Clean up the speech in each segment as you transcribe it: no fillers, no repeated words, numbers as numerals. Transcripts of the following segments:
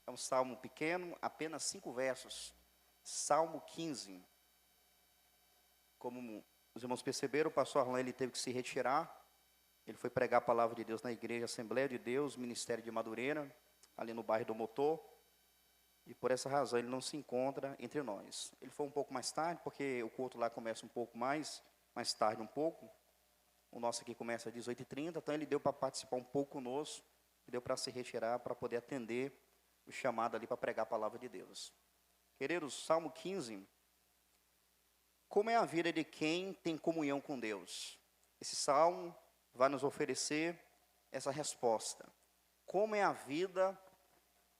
É um salmo pequeno, apenas 5 versos. Salmo 15. Como os irmãos perceberam, o pastor Arlan ele teve que se retirar. Ele foi pregar a palavra de Deus na igreja Assembleia de Deus, Ministério de Madureira, ali no bairro do Motor. E por essa razão ele não se encontra entre nós. Ele foi um pouco mais tarde, porque o culto lá começa um pouco mais tarde um pouco. O nosso aqui começa às 18h30, então ele deu para participar um pouco conosco, deu para se retirar, para poder atender o chamado ali para pregar a palavra de Deus. Queridos, Salmo 15, como é a vida de quem tem comunhão com Deus? Esse salmo vai nos oferecer essa resposta. Como é a vida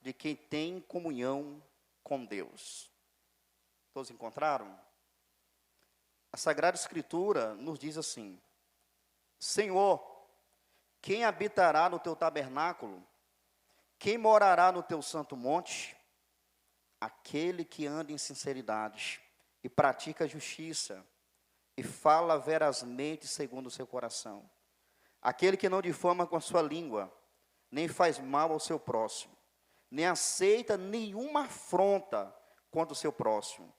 de quem tem comunhão com Deus? Todos encontraram? A Sagrada Escritura nos diz assim: Senhor, quem habitará no teu tabernáculo? Quem morará no teu santo monte? Aquele que anda em sinceridade e pratica a justiça e fala verazmente segundo o seu coração. Aquele que não difama com a sua língua, nem faz mal ao seu próximo, nem aceita nenhuma afronta contra o seu próximo.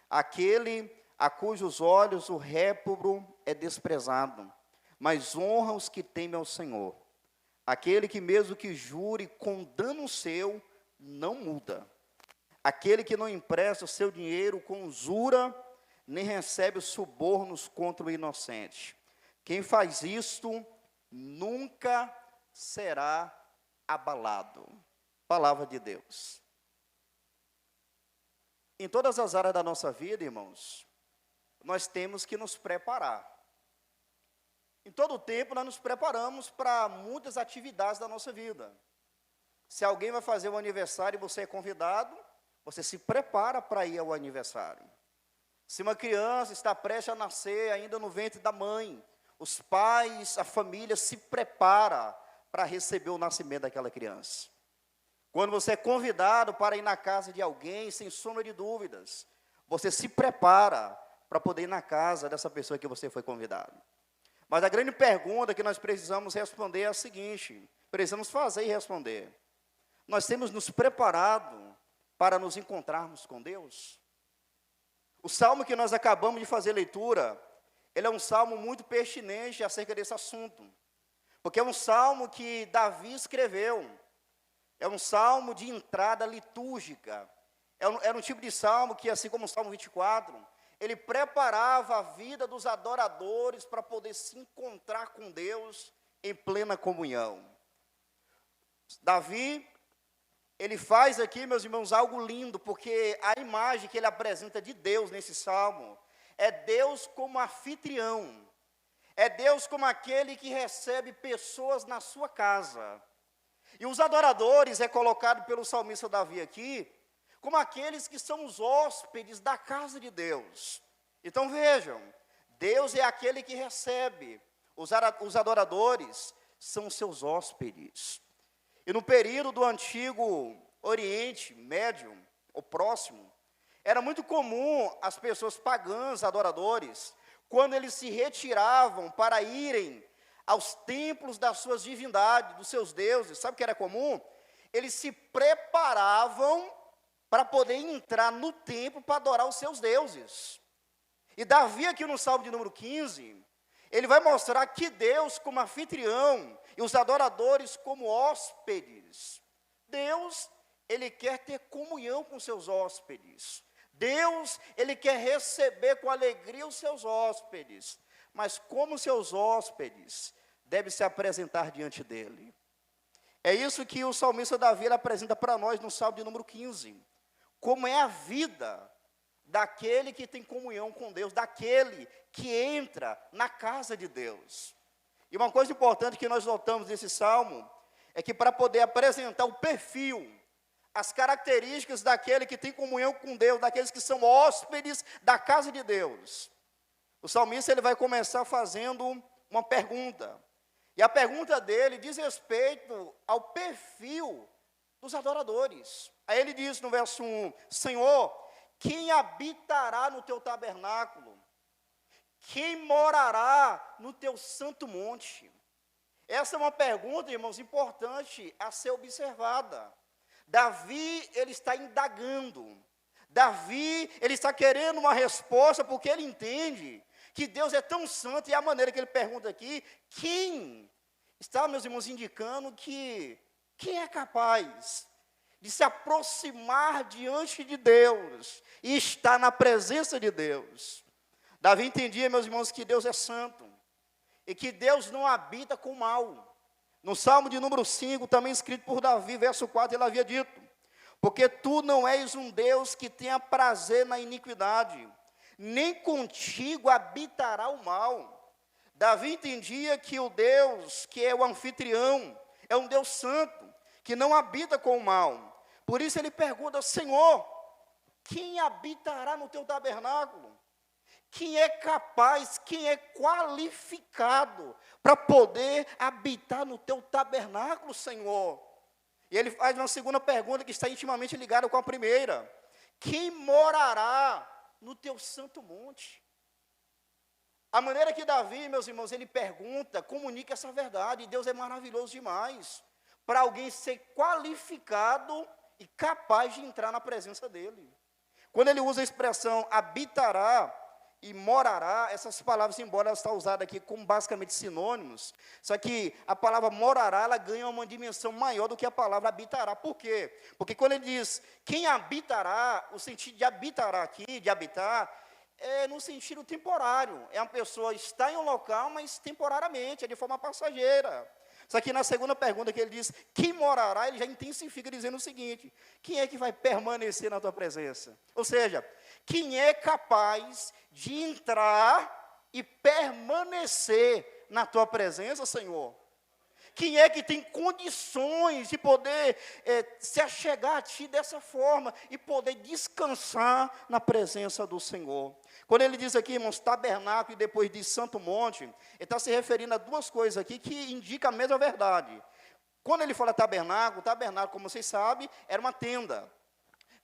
Aquele a cujos olhos o réprobo é desprezado, mas honra os que temem ao Senhor. Aquele que mesmo que jure com dano seu, não muda. Aquele que não empresta o seu dinheiro com usura, nem recebe os subornos contra o inocente. Quem faz isto, nunca será abalado. Palavra de Deus. Em todas as áreas da nossa vida, irmãos, nós temos que nos preparar. Em todo o tempo, nós nos preparamos para muitas atividades da nossa vida. Se alguém vai fazer um aniversário e você é convidado, você se prepara para ir ao aniversário. Se uma criança está prestes a nascer, ainda no ventre da mãe, os pais, a família se prepara para receber o nascimento daquela criança. Quando você é convidado para ir na casa de alguém, sem sombra de dúvidas, você se prepara para poder ir na casa dessa pessoa que você foi convidado. Mas a grande pergunta que nós precisamos responder é a seguinte, precisamos fazer e responder. Nós temos nos preparado para nos encontrarmos com Deus? O salmo que nós acabamos de fazer leitura, ele é um salmo muito pertinente acerca desse assunto. Porque é um salmo que Davi escreveu. É um salmo de entrada litúrgica. Era um tipo de salmo que, assim como o Salmo 24, ele preparava a vida dos adoradores para poder se encontrar com Deus em plena comunhão. Davi, ele faz aqui, meus irmãos, algo lindo, porque a imagem que ele apresenta de Deus nesse salmo é Deus como anfitrião, é Deus como aquele que recebe pessoas na sua casa. E os adoradores é colocado pelo salmista Davi aqui, como aqueles que são os hóspedes da casa de Deus. Então vejam, Deus é aquele que recebe, os adoradores são os seus hóspedes. E no período do antigo Oriente Médio, ou Próximo, era muito comum as pessoas pagãs, adoradores, quando eles se retiravam para irem aos templos das suas divindades, dos seus deuses, sabe o que era comum? Eles se preparavam para poder entrar no templo para adorar os seus deuses. E Davi aqui no Salmo de número 15, ele vai mostrar que Deus como anfitrião e os adoradores como hóspedes. Deus, ele quer ter comunhão com seus hóspedes. Deus, ele quer receber com alegria os seus hóspedes. Mas como seus hóspedes devem se apresentar diante dele? É isso que o salmista Davi apresenta para nós no Salmo de número 15. Como é a vida daquele que tem comunhão com Deus, daquele que entra na casa de Deus. E uma coisa importante que nós notamos nesse salmo, é que para poder apresentar o perfil, as características daquele que tem comunhão com Deus, daqueles que são hóspedes da casa de Deus, o salmista ele vai começar fazendo uma pergunta. E a pergunta dele diz respeito ao perfil dos adoradores. Aí ele diz no verso 1, Senhor, quem habitará no teu tabernáculo? Quem morará no teu santo monte? Essa é uma pergunta, irmãos, importante a ser observada. Davi, ele está indagando. Davi, ele está querendo uma resposta, porque ele entende que Deus é tão santo, e a maneira que ele pergunta aqui, quem está, meus irmãos, indicando que quem é capaz de se aproximar diante de Deus e estar na presença de Deus? Davi entendia, meus irmãos, que Deus é santo e que Deus não habita com o mal. No Salmo de número 5, também escrito por Davi, verso 4, ele havia dito: porque tu não és um Deus que tenha prazer na iniquidade, nem contigo habitará o mal. Davi entendia que o Deus, que é o anfitrião, é um Deus santo, que não habita com o mal. Por isso ele pergunta: Senhor, quem habitará no teu tabernáculo? Quem é capaz, quem é qualificado para poder habitar no teu tabernáculo, Senhor? E ele faz uma segunda pergunta que está intimamente ligada com a primeira: quem morará no teu santo monte? A maneira que Davi, meus irmãos, ele pergunta, comunica essa verdade. E Deus é maravilhoso demais para alguém ser qualificado e capaz de entrar na presença dele. Quando ele usa a expressão habitará e morará, essas palavras, embora elas estão usadas aqui como basicamente sinônimos, só que a palavra morará, ela ganha uma dimensão maior do que a palavra habitará. Por quê? Porque quando ele diz quem habitará, o sentido de habitará aqui, de habitar, é no sentido temporário. É uma pessoa que está em um local, mas temporariamente, é de forma passageira. Só que na segunda pergunta que ele diz, quem morará, ele já intensifica dizendo o seguinte: quem é que vai permanecer na tua presença? Ou seja, quem é capaz de entrar e permanecer na tua presença, Senhor? Quem é que tem condições de poder se achegar a ti dessa forma e poder descansar na presença do Senhor? Quando ele diz aqui, irmãos, tabernáculo e depois diz santo monte, ele está se referindo a duas coisas aqui que indicam a mesma verdade. Quando ele fala tabernáculo, como vocês sabem, era uma tenda.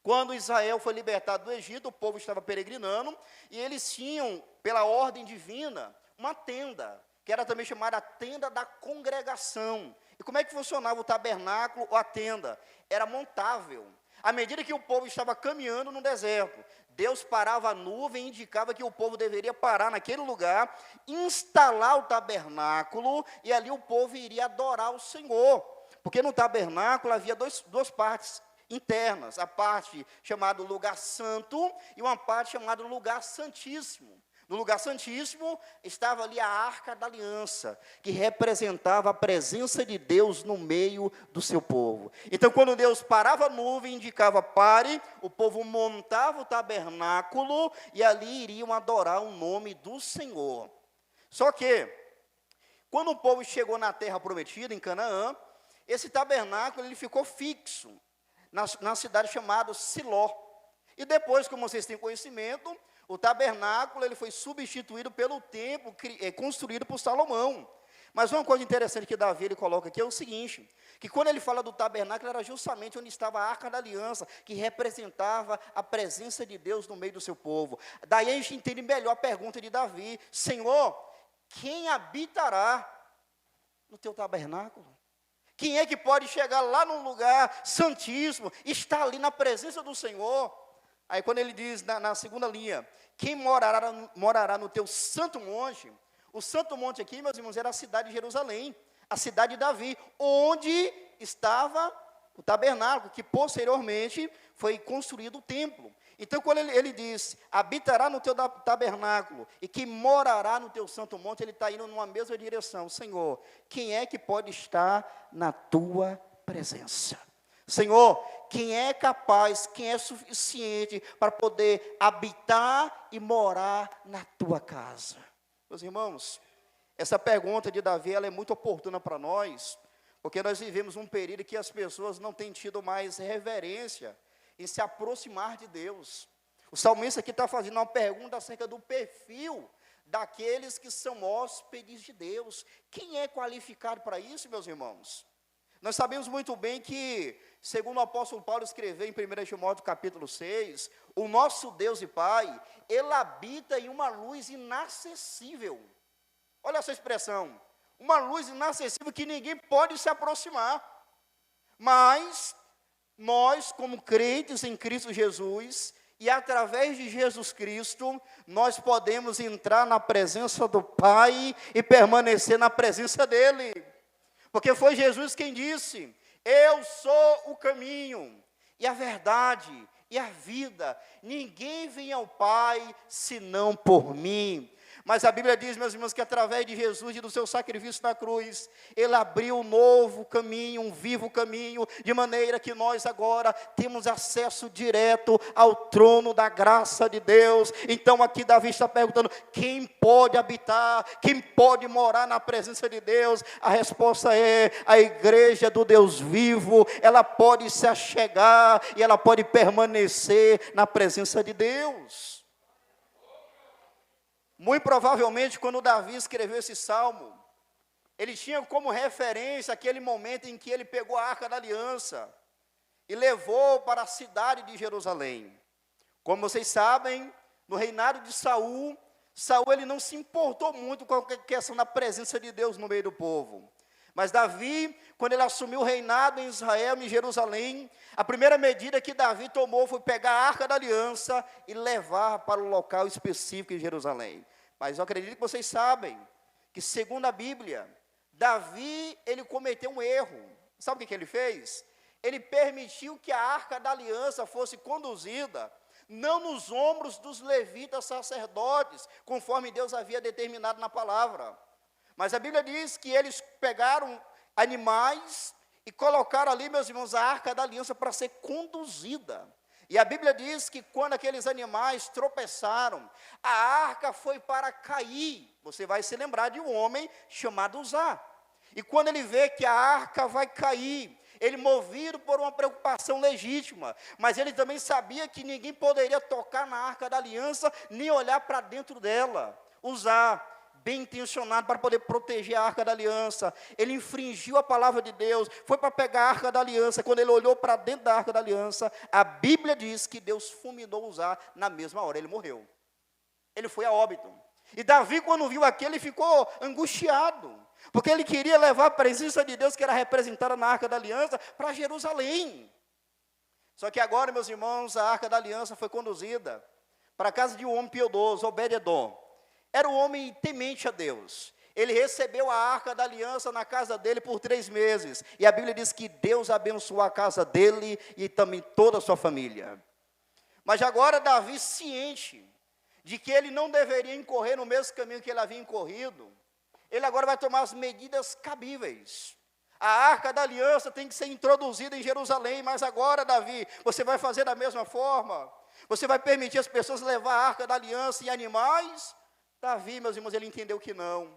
Quando Israel foi libertado do Egito, o povo estava peregrinando, e eles tinham, pela ordem divina, uma tenda, que era também chamada a tenda da congregação. E como é que funcionava o tabernáculo ou a tenda? Era montável. À medida que o povo estava caminhando no deserto, Deus parava a nuvem e indicava que o povo deveria parar naquele lugar, instalar o tabernáculo, e ali o povo iria adorar o Senhor. Porque no tabernáculo havia duas partes internas, a parte chamada lugar santo e uma parte chamada lugar santíssimo. No lugar santíssimo estava ali a arca da aliança, que representava a presença de Deus no meio do seu povo. Então, quando Deus parava a nuvem, indicava pare, o povo montava o tabernáculo e ali iriam adorar o nome do Senhor. Só que, quando o povo chegou na terra prometida, em Canaã, esse tabernáculo ele ficou fixo na cidade chamada Siló. E depois, como vocês têm conhecimento, o tabernáculo ele foi substituído pelo templo construído por Salomão. Mas uma coisa interessante que Davi ele coloca aqui é o seguinte, que quando ele fala do tabernáculo, era justamente onde estava a arca da aliança, que representava a presença de Deus no meio do seu povo. Daí a gente entende melhor a pergunta de Davi: Senhor, quem habitará no teu tabernáculo? Quem é que pode chegar lá num lugar santíssimo, estar ali na presença do Senhor? Aí quando ele diz na segunda linha, quem morará no teu santo monte? O santo monte aqui, meus irmãos, era a cidade de Jerusalém, a cidade de Davi, onde estava o tabernáculo, que posteriormente foi construído o templo. Então, quando ele diz, habitará no teu tabernáculo, e que morará no teu santo monte, ele está indo numa mesma direção. Senhor, quem é que pode estar na tua presença? Senhor, quem é capaz, quem é suficiente para poder habitar e morar na tua casa? Meus irmãos, essa pergunta de Davi, ela é muito oportuna para nós, porque nós vivemos um período que as pessoas não têm tido mais reverência em se aproximar de Deus. O salmista aqui está fazendo uma pergunta acerca do perfil daqueles que são hóspedes de Deus. Quem é qualificado para isso, meus irmãos? Nós sabemos muito bem que, segundo o apóstolo Paulo escreveu em 1 Timóteo capítulo 6, o nosso Deus e Pai, Ele habita em uma luz inacessível. Olha essa expressão, uma luz inacessível que ninguém pode se aproximar. Mas nós, como crentes em Cristo Jesus, e através de Jesus Cristo, nós podemos entrar na presença do Pai e permanecer na presença dEle. Porque foi Jesus quem disse: eu sou o caminho, e a verdade, e a vida. Ninguém vem ao Pai, senão por mim. Mas a Bíblia diz, meus irmãos, que através de Jesus e do seu sacrifício na cruz, Ele abriu um novo caminho, um vivo caminho, de maneira que nós agora temos acesso direto ao trono da graça de Deus. Então aqui Davi está perguntando: quem pode habitar, quem pode morar na presença de Deus? A resposta é: a igreja do Deus vivo. Ela pode se achegar e ela pode permanecer na presença de Deus. Muito provavelmente, quando Davi escreveu esse salmo, ele tinha como referência aquele momento em que ele pegou a Arca da Aliança e levou para a cidade de Jerusalém. Como vocês sabem, no reinado de Saul ele não se importou muito com a questão da presença de Deus no meio do povo. Mas Davi, quando ele assumiu o reinado em Israel, em Jerusalém, a primeira medida que Davi tomou foi pegar a Arca da Aliança e levar para um local específico em Jerusalém. Mas eu acredito que vocês sabem que, segundo a Bíblia, Davi, ele cometeu um erro. Sabe o que ele fez? Ele permitiu que a Arca da Aliança fosse conduzida não nos ombros dos levitas sacerdotes, conforme Deus havia determinado na palavra. Mas a Bíblia diz que eles pegaram animais e colocaram ali, meus irmãos, a Arca da Aliança para ser conduzida. E a Bíblia diz que quando aqueles animais tropeçaram, a arca foi para cair. Você vai se lembrar de um homem chamado Uzá. E quando ele vê que a arca vai cair, ele, movido por uma preocupação legítima, mas ele também sabia que ninguém poderia tocar na Arca da Aliança, nem olhar para dentro dela. Uzá, bem intencionado para poder proteger a Arca da Aliança, ele infringiu a palavra de Deus, foi para pegar a Arca da Aliança. Quando ele olhou para dentro da Arca da Aliança, a Bíblia diz que Deus fulminou Uzá na mesma hora, ele morreu. Ele foi a óbito. E Davi, quando viu aquilo, ele ficou angustiado, porque ele queria levar a presença de Deus, que era representada na Arca da Aliança, para Jerusalém. Só que agora, meus irmãos, a Arca da Aliança foi conduzida para a casa de um homem piedoso, Obed-edom. Era um homem temente a Deus. Ele recebeu a Arca da Aliança na casa dele por 3 meses. E a Bíblia diz que Deus abençoou a casa dele e também toda a sua família. Mas agora Davi, ciente de que ele não deveria incorrer no mesmo caminho que ele havia incorrido, ele agora vai tomar as medidas cabíveis. A Arca da Aliança tem que ser introduzida em Jerusalém, mas agora, Davi, você vai fazer da mesma forma? Você vai permitir as pessoas levar a Arca da Aliança e animais? Davi, meus irmãos, ele entendeu que não.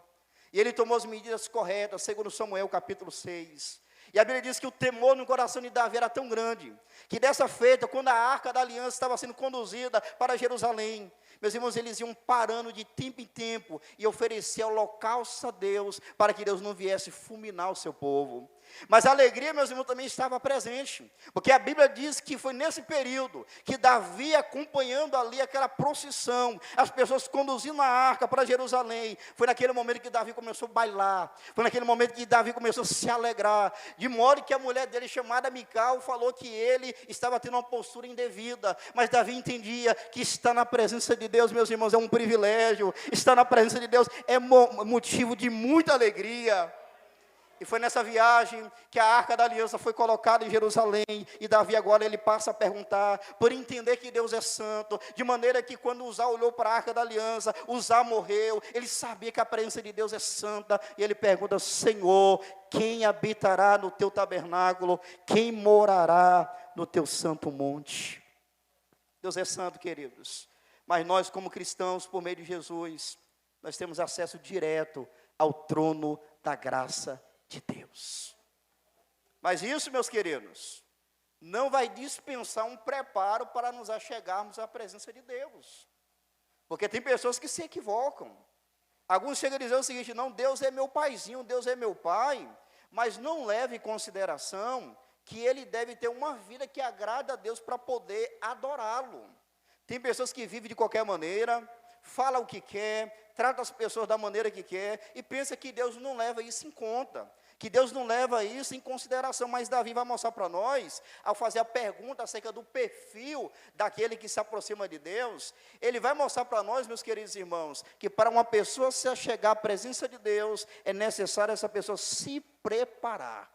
E ele tomou as medidas corretas, segundo Samuel, capítulo 6. E a Bíblia diz que o temor no coração de Davi era tão grande, que dessa feita, quando a Arca da Aliança estava sendo conduzida para Jerusalém, meus irmãos, eles iam parando de tempo em tempo e oferecer holocausto a Deus, para que Deus não viesse fulminar o seu povo. Mas a alegria, meus irmãos, também estava presente, porque a Bíblia diz que foi nesse período que Davi, acompanhando ali aquela procissão, as pessoas conduzindo a arca para Jerusalém, foi naquele momento que Davi começou a bailar, foi naquele momento que Davi começou a se alegrar, de modo que a mulher dele, chamada Mical, falou que ele estava tendo uma postura indevida, mas Davi entendia que estar na presença de Deus, meus irmãos, é um privilégio, estar na presença de Deus é motivo de muita alegria. E foi nessa viagem que a Arca da Aliança foi colocada em Jerusalém. E Davi agora ele passa a perguntar, por entender que Deus é santo, de maneira que quando Uzá olhou para a Arca da Aliança, Uzá morreu, ele sabia que a presença de Deus é santa, e ele pergunta: Senhor, quem habitará no teu tabernáculo? Quem morará no teu santo monte? Deus é santo, queridos, mas nós, como cristãos, por meio de Jesus, nós temos acesso direto ao trono da graça de Deus. Mas isso, meus queridos, não vai dispensar um preparo para nos achegarmos à presença de Deus. Porque tem pessoas que se equivocam. Alguns chegam a dizer o seguinte: não, Deus é meu paizinho, Deus é meu pai, mas não leve em consideração que ele deve ter uma vida que agrada a Deus para poder adorá-lo. Tem pessoas que vivem de qualquer maneira, fala o que quer, trata as pessoas da maneira que quer, e pensa que Deus não leva isso em conta. que Deus não leva isso em consideração, mas Davi vai mostrar para nós, ao fazer a pergunta acerca do perfil daquele que se aproxima de Deus, ele vai mostrar para nós, meus queridos irmãos, que para uma pessoa se chegar à presença de Deus, é necessário essa pessoa se preparar.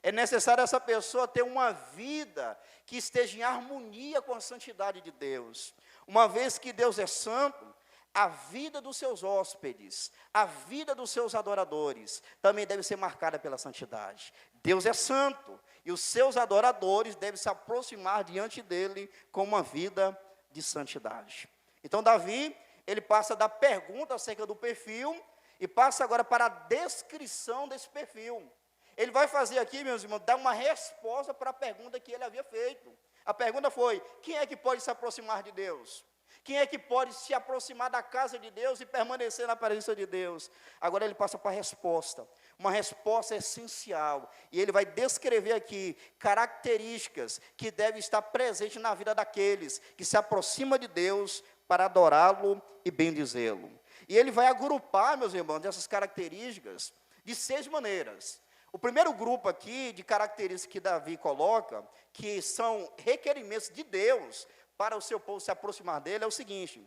É necessário essa pessoa ter uma vida que esteja em harmonia com a santidade de Deus. Uma vez que Deus é santo, a vida dos seus hóspedes, a vida dos seus adoradores, também deve ser marcada pela santidade. Deus é santo, e os seus adoradores devem se aproximar diante dele com uma vida de santidade. Então Davi, ele passa da pergunta acerca do perfil, e passa agora para a descrição desse perfil. Ele vai fazer aqui, meus irmãos, dar uma resposta para a pergunta que ele havia feito. A pergunta foi: quem é que pode se aproximar de Deus? Quem é que pode se aproximar da casa de Deus e permanecer na presença de Deus? Agora ele passa para a resposta, uma resposta essencial. E ele vai descrever aqui características que devem estar presentes na vida daqueles que se aproximam de Deus para adorá-lo e bendizê-lo. E ele vai agrupar, meus irmãos, essas características de 6 maneiras. O primeiro grupo aqui de características que Davi coloca, que são requerimentos de Deus para o seu povo se aproximar dele, é o seguinte: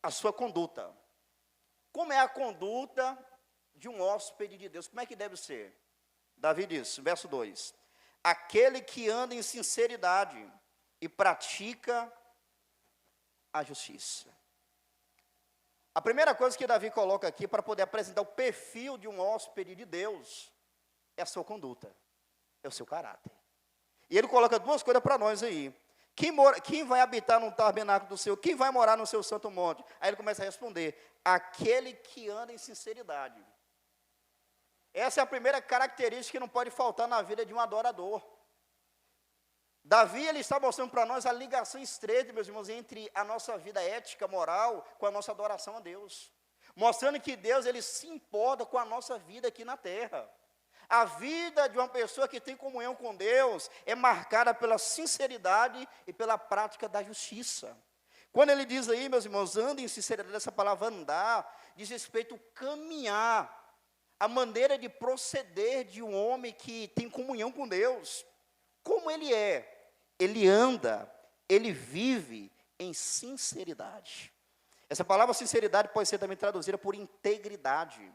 a sua conduta. Como é a conduta de um hóspede de Deus? Como é que deve ser? Davi diz, verso 2: aquele que anda em sinceridade e pratica a justiça. A primeira coisa que Davi coloca aqui para poder apresentar o perfil de um hóspede de Deus é a sua conduta, é o seu caráter. E ele coloca 2 coisas para nós aí. Quem vai habitar no tabernáculo do Senhor? Quem vai morar no seu santo monte? Aí ele começa a responder: aquele que anda em sinceridade. Essa é a primeira característica que não pode faltar na vida de um adorador. Davi, ele está mostrando para nós a ligação estreita, meus irmãos, entre a nossa vida ética, moral, com a nossa adoração a Deus. Mostrando que Deus, ele se importa com a nossa vida aqui na terra. A vida de uma pessoa que tem comunhão com Deus é marcada pela sinceridade e pela prática da justiça. Quando ele diz aí, meus irmãos, ande em sinceridade, essa palavra andar, diz respeito ao caminhar, a maneira de proceder de um homem que tem comunhão com Deus. Como ele é? Ele anda, ele vive em sinceridade. Essa palavra sinceridade pode ser também traduzida por integridade.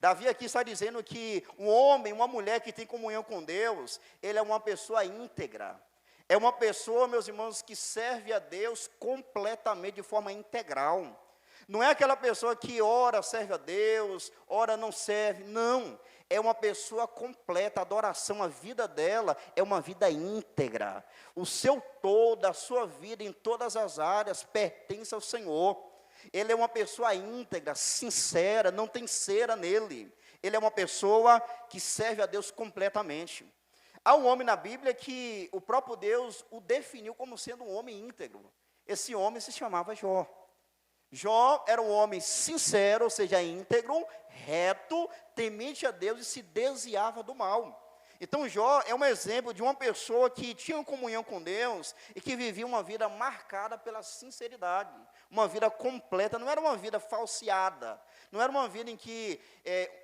Davi aqui está dizendo que um homem, uma mulher que tem comunhão com Deus, ele é uma pessoa íntegra. É uma pessoa, meus irmãos, que serve a Deus completamente, de forma integral. Não é aquela pessoa que ora serve a Deus, ora não serve, não. É uma pessoa completa, a adoração, a vida dela é uma vida íntegra. O seu todo, a sua vida em todas as áreas pertence ao Senhor. Ele é uma pessoa íntegra, sincera, não tem cera nele. Ele é uma pessoa que serve a Deus completamente. Há um homem na Bíblia que o próprio Deus o definiu como sendo um homem íntegro. Esse homem se chamava Jó. Jó era um homem sincero, ou seja, íntegro, reto, temente a Deus e se desviava do mal. Então Jó é um exemplo de uma pessoa que tinha comunhão com Deus e que vivia uma vida marcada pela sinceridade, uma vida completa, não era uma vida falseada, não era uma vida em que,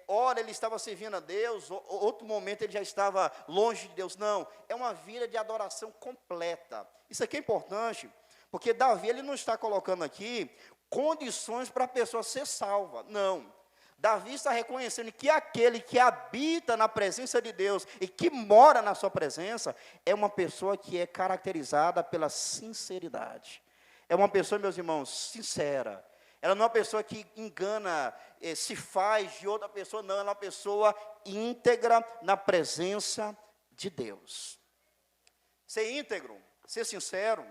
ora ele estava servindo a Deus, outro momento ele já estava longe de Deus, não, é uma vida de adoração completa. Isso aqui é importante, porque Davi ele não está colocando aqui condições para a pessoa ser salva, não. Davi está reconhecendo que aquele que habita na presença de Deus e que mora na sua presença é uma pessoa que é caracterizada pela sinceridade. É uma pessoa, meus irmãos, sincera. Ela não é uma pessoa que engana, se faz de outra pessoa, não. Ela é uma pessoa íntegra na presença de Deus. Ser íntegro, ser sincero,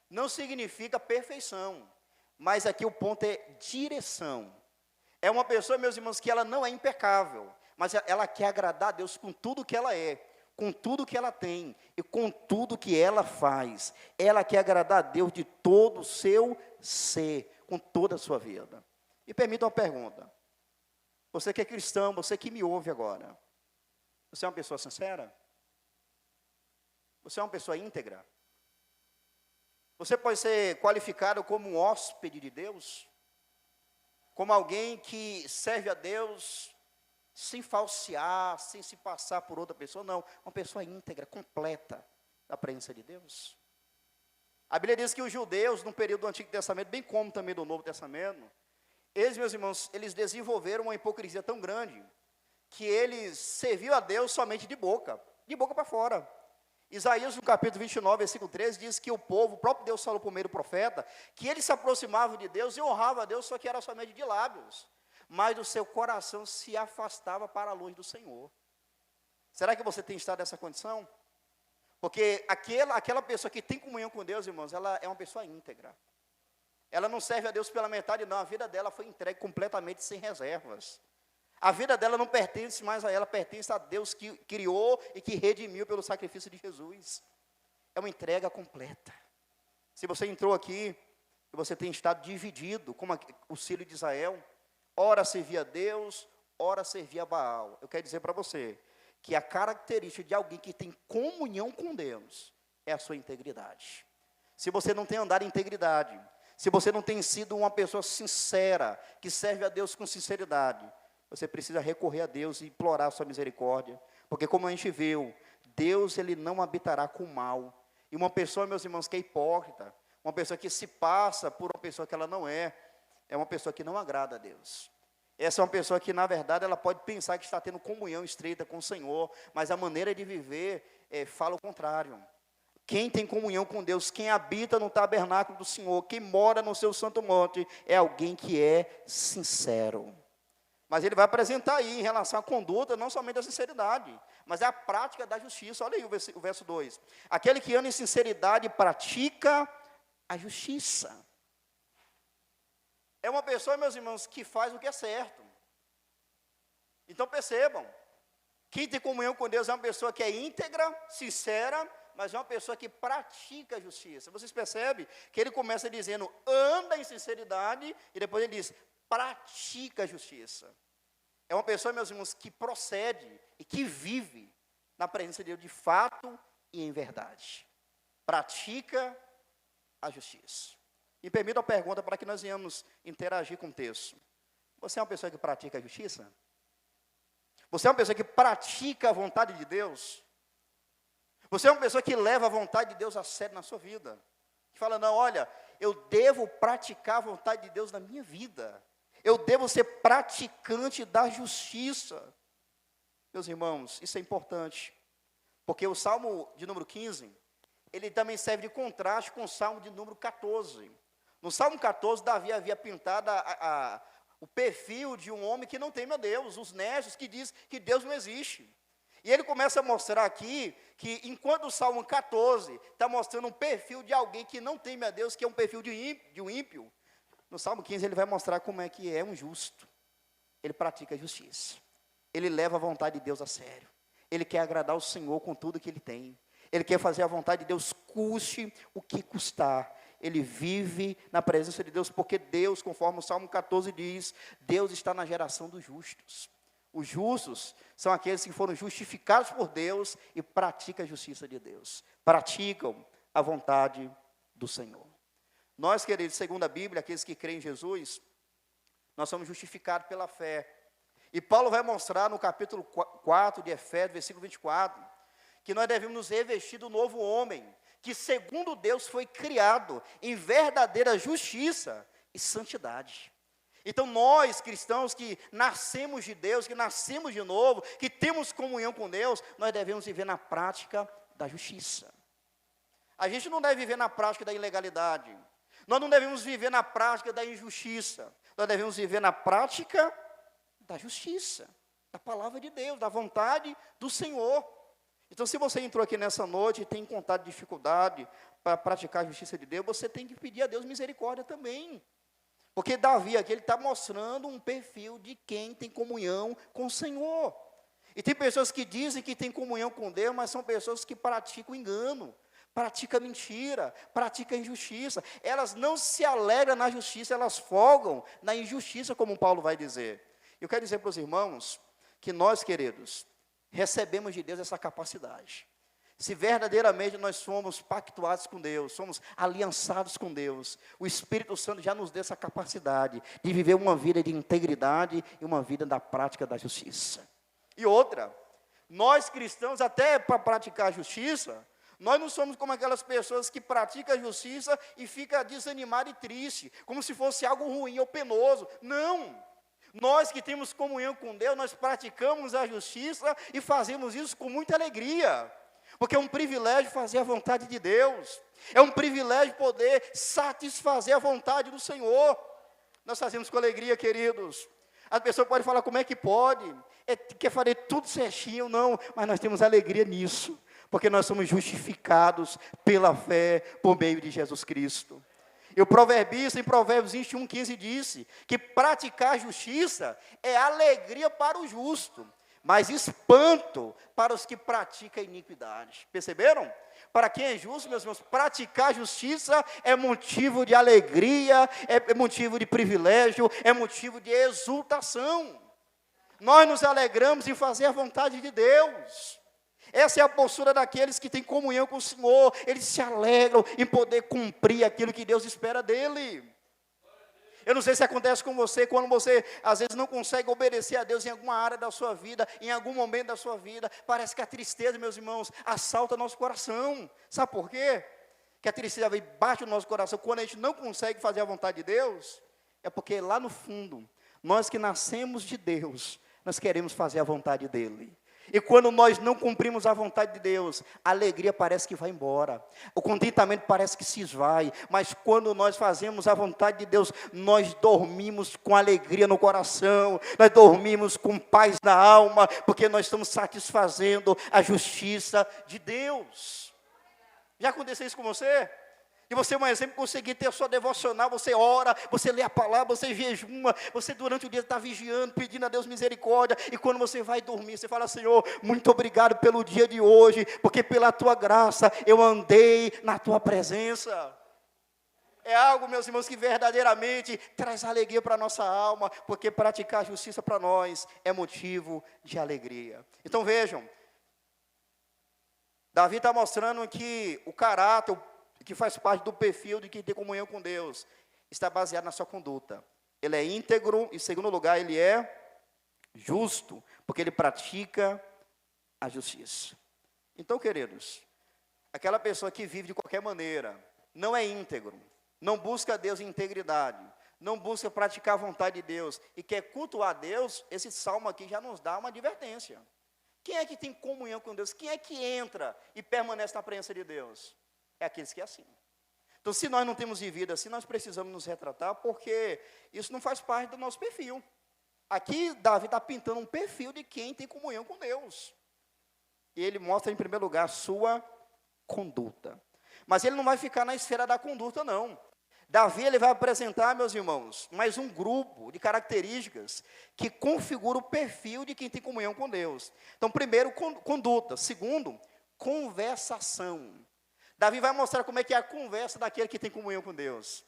não significa perfeição, mas aqui o ponto é direção. É uma pessoa, meus irmãos, que ela não é impecável, mas ela quer agradar a Deus com tudo que ela é, com tudo que ela tem e com tudo que ela faz. Ela quer agradar a Deus de todo o seu ser, com toda a sua vida. E permita uma pergunta. Você que é cristão, você que me ouve agora, você é uma pessoa sincera? Você é uma pessoa íntegra? Você pode ser qualificado como um hóspede de Deus? Como alguém que serve a Deus sem falsear, sem se passar por outra pessoa, não. Uma pessoa íntegra, completa da presença de Deus. A Bíblia diz que os judeus, no período do Antigo Testamento, bem como também do Novo Testamento, eles, meus irmãos, eles desenvolveram uma hipocrisia tão grande, que eles serviam a Deus somente de boca para fora. Isaías, no capítulo 29, versículo 13, diz que o povo, o próprio Deus falou por meio do profeta, que eles se aproximavam de Deus e honravam a Deus, só que era somente de lábios, mas o seu coração se afastava para a luz do Senhor. Será que você tem estado nessa condição? Porque aquela pessoa que tem comunhão com Deus, irmãos, ela é uma pessoa íntegra. Ela não serve a Deus pela metade, não. A vida dela foi entregue completamente sem reservas. A vida dela não pertence mais a ela, pertence a Deus que criou e que redimiu pelo sacrifício de Jesus. É uma entrega completa. Se você entrou aqui e você tem estado dividido, como o filho de Israel, ora servia a Deus, ora servia a Baal. Eu quero dizer para você que a característica de alguém que tem comunhão com Deus é a sua integridade. Se você não tem andado em integridade, se você não tem sido uma pessoa sincera, que serve a Deus com sinceridade, você precisa recorrer a Deus e implorar a sua misericórdia, porque como a gente viu, Deus ele não habitará com o mal. E uma pessoa, meus irmãos, que é hipócrita, uma pessoa que se passa por uma pessoa que ela não é uma pessoa que não agrada a Deus. Essa é uma pessoa que, na verdade, ela pode pensar que está tendo comunhão estreita com o Senhor, mas a maneira de viver fala o contrário. Quem tem comunhão com Deus, quem habita no tabernáculo do Senhor, quem mora no seu santo monte, é alguém que é sincero. Mas ele vai apresentar aí, em relação à conduta, não somente a sinceridade, mas é a prática da justiça. Olha aí o verso 2. Aquele que anda em sinceridade pratica a justiça. É uma pessoa, meus irmãos, que faz o que é certo. Então percebam, quem tem comunhão com Deus é uma pessoa que é íntegra, sincera, mas é uma pessoa que pratica a justiça. Vocês percebem que ele começa dizendo, anda em sinceridade, e depois ele diz, pratica a justiça. É uma pessoa, meus irmãos, que procede e que vive na presença de Deus de fato e em verdade. Pratica a justiça. Me permita uma pergunta para que nós venhamos interagir com o texto. Você é uma pessoa que pratica a justiça? Você é uma pessoa que pratica a vontade de Deus? Você é uma pessoa que leva a vontade de Deus a sério na sua vida? Que fala, não, olha, eu devo praticar a vontade de Deus na minha vida. Eu devo ser praticante da justiça. Meus irmãos, isso é importante. Porque o Salmo de número 15, ele também serve de contraste com o Salmo de número 14. No Salmo 14, Davi havia pintado o perfil de um homem que não teme a Deus, os necios que diz que Deus não existe. E ele começa a mostrar aqui que, enquanto o Salmo 14 está mostrando um perfil de alguém que não teme a Deus, que é um perfil de um ímpio, no Salmo 15 ele vai mostrar como é que é um justo. Ele pratica a justiça. Ele leva a vontade de Deus a sério. Ele quer agradar o Senhor com tudo que ele tem. Ele quer fazer a vontade de Deus, custe o que custar. Ele vive na presença de Deus, porque Deus, conforme o Salmo 14 diz, Deus está na geração dos justos. Os justos são aqueles que foram justificados por Deus e praticam a justiça de Deus. Praticam a vontade do Senhor. Nós, queridos, segundo a Bíblia, aqueles que creem em Jesus, nós somos justificados pela fé. E Paulo vai mostrar no capítulo 4 de Efésios, versículo 24, que nós devemos nos revestir do novo homem, que segundo Deus foi criado em verdadeira justiça e santidade. Então nós, cristãos que nascemos de Deus, que nascemos de novo, que temos comunhão com Deus, nós devemos viver na prática da justiça. A gente não deve viver na prática da ilegalidade. Nós não devemos viver na prática da injustiça. Nós devemos viver na prática da justiça, da palavra de Deus, da vontade do Senhor. Então, se você entrou aqui nessa noite e tem encontrado dificuldade para praticar a justiça de Deus, você tem que pedir a Deus misericórdia também. Porque Davi aqui, ele está mostrando um perfil de quem tem comunhão com o Senhor. E tem pessoas que dizem que tem comunhão com Deus, mas são pessoas que praticam engano, praticam mentira, praticam injustiça. Elas não se alegram na justiça, elas folgam na injustiça, como Paulo vai dizer. Eu quero dizer para os irmãos que nós, queridos, recebemos de Deus essa capacidade. Se verdadeiramente nós somos pactuados com Deus, somos aliançados com Deus, o Espírito Santo já nos deu essa capacidade de viver uma vida de integridade e uma vida da prática da justiça. E outra, nós cristãos, até para praticar a justiça, nós não somos como aquelas pessoas que praticam a justiça e ficam desanimadas e tristes, como se fosse algo ruim ou penoso. Não! Nós que temos comunhão com Deus, nós praticamos a justiça e fazemos isso com muita alegria. Porque é um privilégio fazer a vontade de Deus. É um privilégio poder satisfazer a vontade do Senhor. Nós fazemos com alegria, queridos. A pessoa pode falar, como é que pode? Quer fazer tudo certinho? Não, mas nós temos alegria nisso. Porque nós somos justificados pela fé por meio de Jesus Cristo. E o proverbista, em Provérbios 21:15, disse que praticar a justiça é alegria para o justo, mas espanto para os que praticam a iniquidade. Perceberam? Para quem é justo, meus irmãos, praticar justiça é motivo de alegria, é motivo de privilégio, é motivo de exultação. Nós nos alegramos em fazer a vontade de Deus. Essa é a postura daqueles que têm comunhão com o Senhor. Eles se alegram em poder cumprir aquilo que Deus espera dele. Eu não sei se acontece com você, quando você às vezes não consegue obedecer a Deus em alguma área da sua vida, em algum momento da sua vida, parece que a tristeza, meus irmãos, assalta nosso coração. Sabe por quê? Que a tristeza vem, bate no nosso coração quando a gente não consegue fazer a vontade de Deus. É porque lá no fundo, nós que nascemos de Deus, nós queremos fazer a vontade dele. E quando nós não cumprimos a vontade de Deus, a alegria parece que vai embora, o contentamento parece que se esvai, mas quando nós fazemos a vontade de Deus, nós dormimos com alegria no coração, nós dormimos com paz na alma, porque nós estamos satisfazendo a justiça de Deus. Já aconteceu isso com você? E você, por exemplo, conseguir ter a sua devocional, você ora, você lê a palavra, você jejuma, você durante o dia está vigiando, pedindo a Deus misericórdia, e quando você vai dormir, você fala, Senhor, muito obrigado pelo dia de hoje, porque pela tua graça eu andei na tua presença. É algo, meus irmãos, que verdadeiramente traz alegria para a nossa alma, porque praticar a justiça para nós é motivo de alegria. Então vejam, Davi está mostrando que o caráter, que faz parte do perfil de quem tem comunhão com Deus, está baseado na sua conduta. Ele é íntegro, em segundo lugar, ele é justo, porque ele pratica a justiça. Então, queridos, aquela pessoa que vive de qualquer maneira, não é íntegro, não busca Deus em integridade, não busca praticar a vontade de Deus, e quer cultuar a Deus, esse salmo aqui já nos dá uma advertência. Quem é que tem comunhão com Deus? Quem é que entra e permanece na presença de Deus? É aqueles que é assim. Então, se nós não temos vivido assim, nós precisamos nos retratar, porque isso não faz parte do nosso perfil. Aqui, Davi está pintando um perfil de quem tem comunhão com Deus. E ele mostra, em primeiro lugar, a sua conduta. Mas ele não vai ficar na esfera da conduta, não. Davi, ele vai apresentar, meus irmãos, mais um grupo de características que configura o perfil de quem tem comunhão com Deus. Então, primeiro, conduta. Segundo, conversação. Davi vai mostrar como é que é a conversa daquele que tem comunhão com Deus.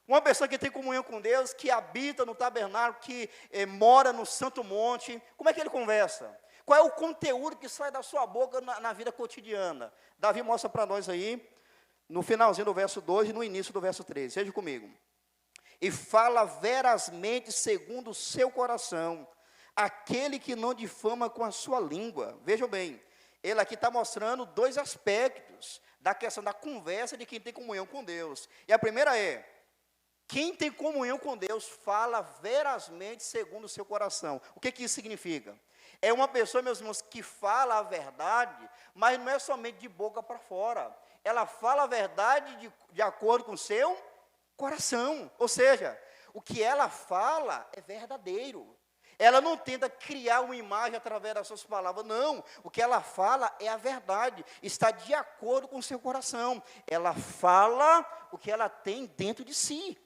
Uma pessoa que tem comunhão com Deus, que habita no tabernáculo, que mora no santo monte, como é que ele conversa? Qual é o conteúdo que sai da sua boca na vida cotidiana? Davi mostra para nós aí, no finalzinho do verso 2 e no início do verso 13. Veja comigo. E fala verazmente segundo o seu coração, aquele que não difama com a sua língua. Vejam bem, ele aqui está mostrando dois aspectos da questão da conversa de quem tem comunhão com Deus. E a primeira é, quem tem comunhão com Deus fala verazmente segundo o seu coração. O que isso significa? É uma pessoa, meus irmãos, que fala a verdade, mas não é somente de boca para fora. Ela fala a verdade de acordo com o seu coração. Ou seja, o que ela fala é verdadeiro. Ela não tenta criar uma imagem através das suas palavras, não. O que ela fala é a verdade, está de acordo com o seu coração. Ela fala o que ela tem dentro de si.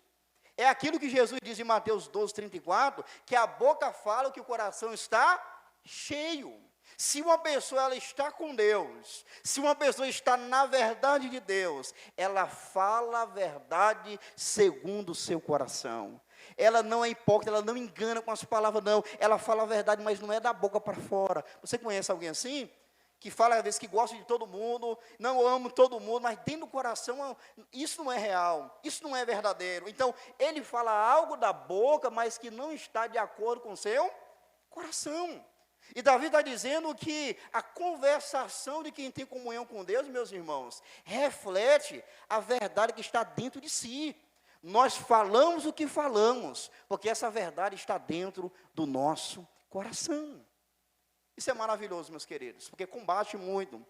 É aquilo que Jesus diz em Mateus 12:34, que a boca fala o que o coração está cheio. Se uma pessoa ela está com Deus, se uma pessoa está na verdade de Deus, ela fala a verdade segundo o seu coração. Ela não é hipócrita, ela não engana com as palavras, não. Ela fala a verdade, mas não é da boca para fora. Você conhece alguém assim? que fala às vezes que gosta de todo mundo, não amo todo mundo, mas dentro do coração isso não é real, isso não é verdadeiro. Então, ele fala algo da boca, mas que não está de acordo com o seu coração. E Davi está dizendo que a conversação de quem tem comunhão com Deus, meus irmãos, reflete a verdade que está dentro de si. Nós falamos o que falamos, porque essa verdade está dentro do nosso coração. Isso é maravilhoso, meus queridos, porque combate muito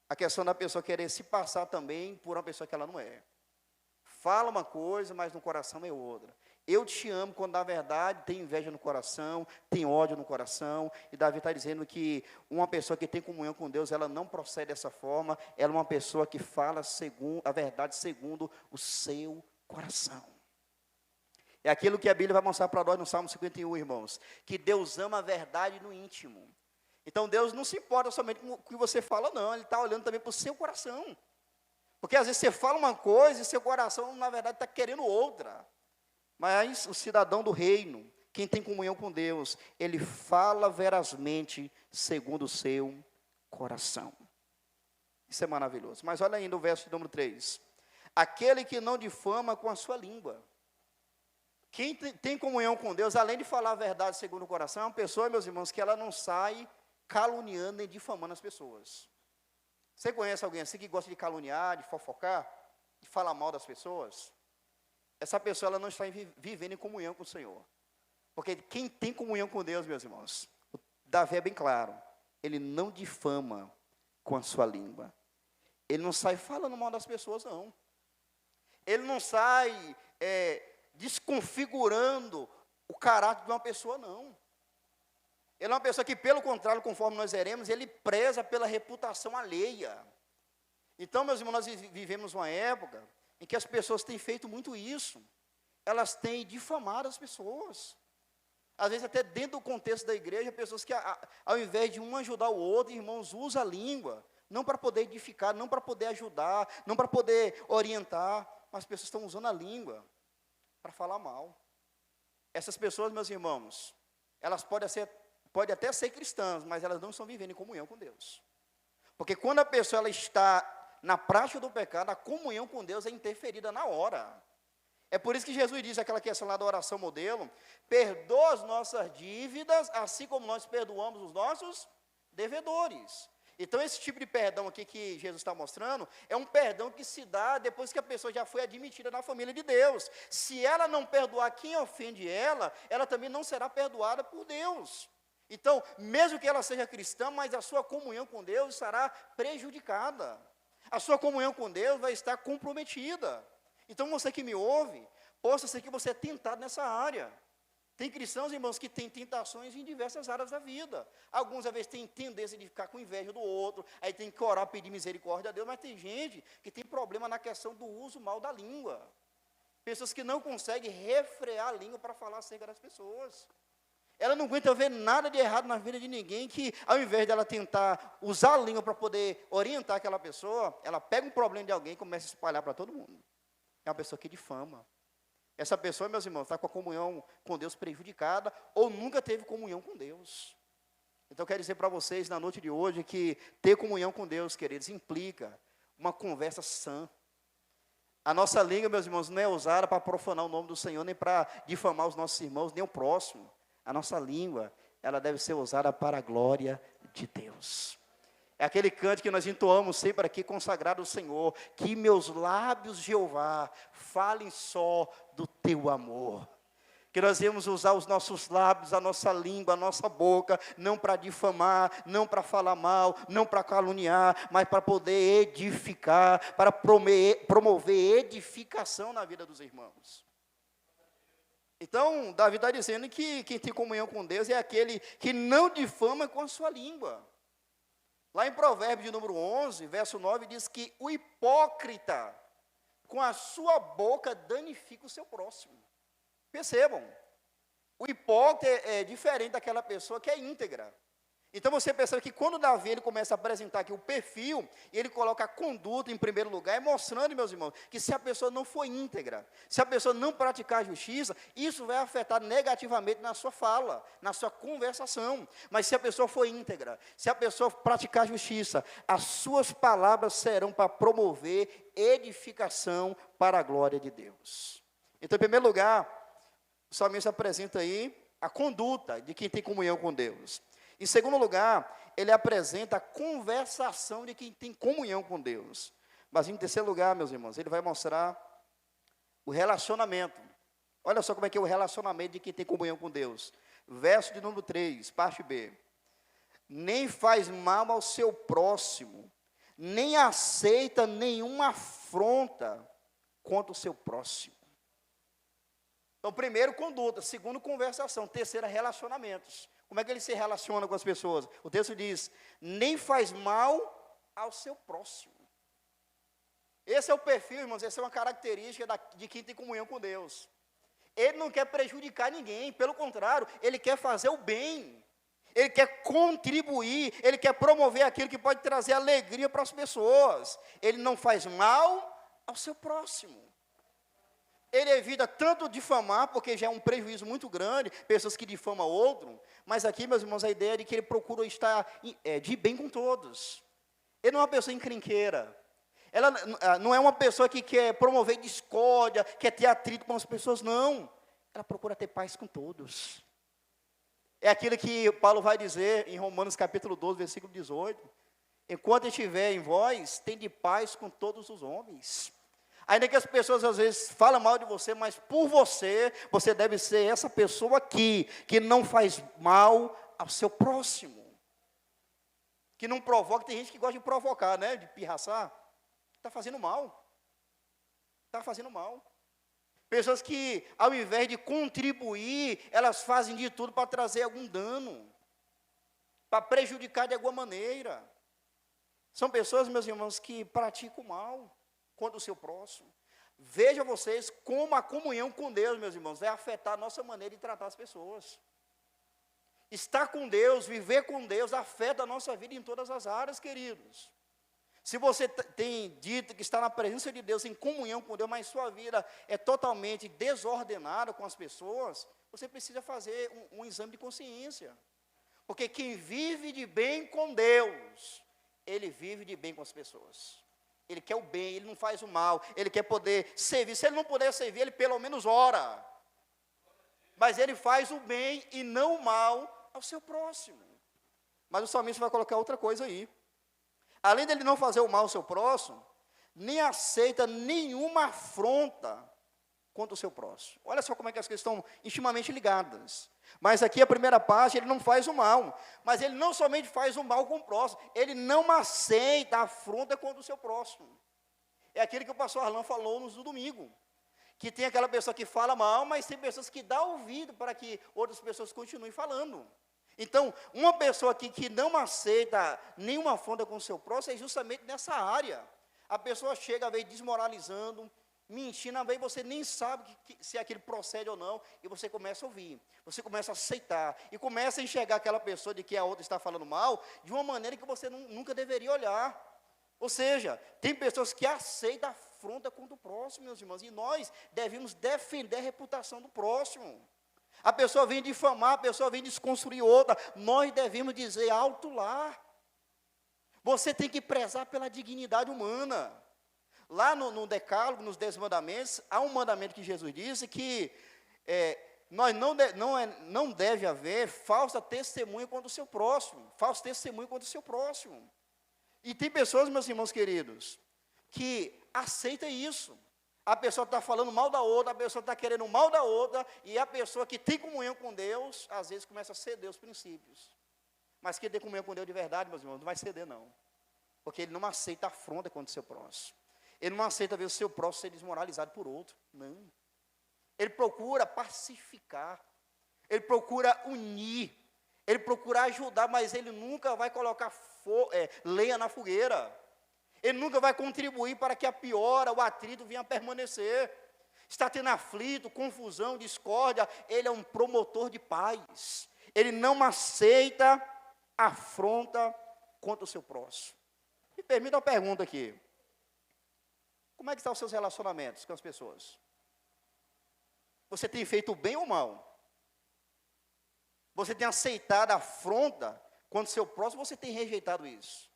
a questão da pessoa querer se passar também por uma pessoa que ela não é. Fala uma coisa, mas no coração é outra. Eu te amo, quando na verdade tem inveja no coração, tem ódio no coração. E Davi está dizendo que uma pessoa que tem comunhão com Deus, ela não procede dessa forma. Ela é uma pessoa que fala a verdade segundo o seu coração. É aquilo que a Bíblia vai mostrar para nós no Salmo 51, irmãos. Que Deus ama a verdade no íntimo. Então Deus não se importa somente com o que você fala, não. Ele está olhando também para o seu coração. Porque às vezes você fala uma coisa e seu coração, na verdade, está querendo outra. Mas o cidadão do reino, quem tem comunhão com Deus, ele fala verazmente segundo o seu coração. Isso é maravilhoso. Mas olha ainda o verso de número 3. Aquele que não difama com a sua língua. Quem tem comunhão com Deus, além de falar a verdade segundo o coração, é uma pessoa, meus irmãos, que ela não sai caluniando nem difamando as pessoas. Você conhece alguém assim que gosta de caluniar, de fofocar, de falar mal das pessoas? Essa pessoa ela não está vivendo em comunhão com o Senhor. Porque quem tem comunhão com Deus, meus irmãos, o Davi é bem claro, ele não difama com a sua língua. Ele não sai falando mal das pessoas, não. Ele não sai desconfigurando o caráter de uma pessoa, não. Ele é uma pessoa que, pelo contrário, conforme nós veremos, ele preza pela reputação alheia. Então, meus irmãos, nós vivemos uma época em que as pessoas têm feito muito isso. Elas têm difamado as pessoas. Às vezes, até dentro do contexto da igreja, pessoas que, ao invés de um ajudar o outro, irmãos, usam a língua, não para poder edificar, não para poder ajudar, não para poder orientar, mas as pessoas estão usando a língua para falar mal. Essas pessoas, meus irmãos, elas podem até ser cristãs, mas elas não estão vivendo em comunhão com Deus. Porque quando a pessoa ela está na prática do pecado, a comunhão com Deus é interferida na hora. É por isso que Jesus diz aquela questão lá da oração modelo: perdoa as nossas dívidas, assim como nós perdoamos os nossos devedores. Então, esse tipo de perdão aqui que Jesus está mostrando, é um perdão que se dá depois que a pessoa já foi admitida na família de Deus. Se ela não perdoar quem ofende ela, ela também não será perdoada por Deus. Então, mesmo que ela seja cristã, mas a sua comunhão com Deus estará prejudicada. A sua comunhão com Deus vai estar comprometida. Então, você que me ouve, possa ser que você é tentado nessa área. Tem cristãos, irmãos, que têm tentações em diversas áreas da vida. Alguns, às vezes, têm tendência de ficar com inveja do outro, aí tem que orar, pedir misericórdia a Deus, mas tem gente que tem problema na questão do uso mal da língua. Pessoas que não conseguem refrear a língua para falar acerca das pessoas. Ela não aguenta ver nada de errado na vida de ninguém, que ao invés dela tentar usar a língua para poder orientar aquela pessoa, ela pega um problema de alguém e começa a espalhar para todo mundo. É uma pessoa que difama. Essa pessoa, meus irmãos, está com a comunhão com Deus prejudicada, ou nunca teve comunhão com Deus. Então, eu quero dizer para vocês, na noite de hoje, que ter comunhão com Deus, queridos, implica uma conversa sã. A nossa língua, meus irmãos, não é usada para profanar o nome do Senhor, nem para difamar os nossos irmãos, nem o próximo. A nossa língua, ela deve ser usada para a glória de Deus. É aquele canto que nós entoamos sempre aqui, consagrado ao Senhor: que meus lábios, Jeová, falem só do teu amor. Que nós devemos usar os nossos lábios, a nossa língua, a nossa boca, não para difamar, não para falar mal, não para caluniar, mas para poder edificar, para promover edificação na vida dos irmãos. Então, Davi está dizendo que quem tem comunhão com Deus é aquele que não difama com a sua língua. Lá em Provérbios de número 11, verso 9, diz que o hipócrita, com a sua boca, danifica o seu próximo. Percebam, o hipócrita é diferente daquela pessoa que é íntegra. Então você percebe que quando Davi ele começa a apresentar aqui o perfil, e ele coloca a conduta em primeiro lugar, é mostrando, meus irmãos, que se a pessoa não for íntegra, se a pessoa não praticar a justiça, isso vai afetar negativamente na sua fala, na sua conversação. Mas se a pessoa for íntegra, se a pessoa praticar a justiça, as suas palavras serão para promover edificação para a glória de Deus. Então, em primeiro lugar, o salmista apresenta aí a conduta de quem tem comunhão com Deus. Em segundo lugar, ele apresenta a conversação de quem tem comunhão com Deus. Mas em terceiro lugar, meus irmãos, ele vai mostrar o relacionamento. Olha só como é que é o relacionamento de quem tem comunhão com Deus. Verso de número 3, parte B. Nem faz mal ao seu próximo, nem aceita nenhuma afronta contra o seu próximo. Então, primeiro, conduta. Segundo, conversação. Terceiro, relacionamentos. Como é que ele se relaciona com as pessoas? O texto diz, nem faz mal ao seu próximo. Esse é o perfil, irmãos, essa é uma característica de quem tem comunhão com Deus. Ele não quer prejudicar ninguém, pelo contrário, ele quer fazer o bem. Ele quer contribuir, ele quer promover aquilo que pode trazer alegria para as pessoas. Ele não faz mal ao seu próximo. Ele evita tanto difamar, porque já é um prejuízo muito grande, pessoas que difamam outro, mas aqui, meus irmãos, a ideia é de que ele procura estar de bem com todos. Ele não é uma pessoa encrenqueira. Ela não é uma pessoa que quer promover discórdia, quer ter atrito com as pessoas, não. Ela procura ter paz com todos. É aquilo que Paulo vai dizer em Romanos capítulo 12, versículo 18. Enquanto estiver em vós, tende paz com todos os homens. Ainda que as pessoas às vezes falam mal de você, mas por você, você deve ser essa pessoa aqui, que não faz mal ao seu próximo. Que não provoca, tem gente que gosta de provocar, né? De pirraçar. Está fazendo mal. Está fazendo mal. Pessoas que, ao invés de contribuir, elas fazem de tudo para trazer algum dano, para prejudicar de alguma maneira. São pessoas, meus irmãos, que praticam mal contra o seu próximo. Veja vocês como a comunhão com Deus, meus irmãos, vai afetar a nossa maneira de tratar as pessoas. Estar com Deus, viver com Deus, afeta a nossa vida em todas as áreas, queridos. Se você tem dito que está na presença de Deus, em comunhão com Deus, mas sua vida é totalmente desordenada com as pessoas, você precisa fazer um exame de consciência. Porque quem vive de bem com Deus, ele vive de bem com as pessoas. Ele quer o bem, ele não faz o mal, ele quer poder servir. Se ele não puder servir, ele pelo menos ora. Mas ele faz o bem e não o mal ao seu próximo. Mas o salmista vai colocar outra coisa aí. Além dele não fazer o mal ao seu próximo, nem aceita nenhuma afronta contra o seu próximo. Olha só como é que as coisas estão intimamente ligadas. Mas aqui a primeira parte, ele não faz o mal. Mas ele não somente faz o mal com o próximo, ele não aceita a afronta contra o seu próximo. É aquele que o pastor Arlan falou no domingo. Que tem aquela pessoa que fala mal, mas tem pessoas que dão ouvido para que outras pessoas continuem falando. Então, uma pessoa aqui que não aceita nenhuma afronta com o seu próximo, é justamente nessa área. A pessoa chega, vem desmoralizando, mentindo, às vezes você nem sabe se aquilo procede ou não, e você começa a ouvir, você começa a aceitar, e começa a enxergar aquela pessoa de que a outra está falando mal, de uma maneira que você nunca deveria olhar. Ou seja, tem pessoas que aceitam a afronta contra o próximo, meus irmãos, e nós devemos defender a reputação do próximo. A pessoa vem difamar, a pessoa vem desconstruir outra, nós devemos dizer alto lá. Você tem que prezar pela dignidade humana. Lá no Decálogo, nos 10 mandamentos, há um mandamento que Jesus disse que nós não deve haver falsa testemunha contra o seu próximo, falso testemunho contra o seu próximo. E tem pessoas, meus irmãos queridos, que aceitam isso. A pessoa está falando mal da outra, a pessoa está querendo o mal da outra, e a pessoa que tem comunhão com Deus, às vezes começa a ceder os princípios. Mas quem tem comunhão com Deus de verdade, meus irmãos, não vai ceder não. Porque ele não aceita afronta contra o seu próximo. Ele não aceita ver o seu próximo ser desmoralizado por outro. Não. Ele procura pacificar. Ele procura unir. Ele procura ajudar, mas ele nunca vai colocar lenha na fogueira. Ele nunca vai contribuir para que a piora, o atrito venha a permanecer. Está tendo aflito, confusão, discórdia. Ele é um promotor de paz. Ele não aceita afronta contra o seu próximo. Me permita uma pergunta aqui. Como é que estão os seus relacionamentos com as pessoas? Você tem feito o bem ou o mal? Você tem aceitado a afronta contra o seu próximo, você tem rejeitado isso?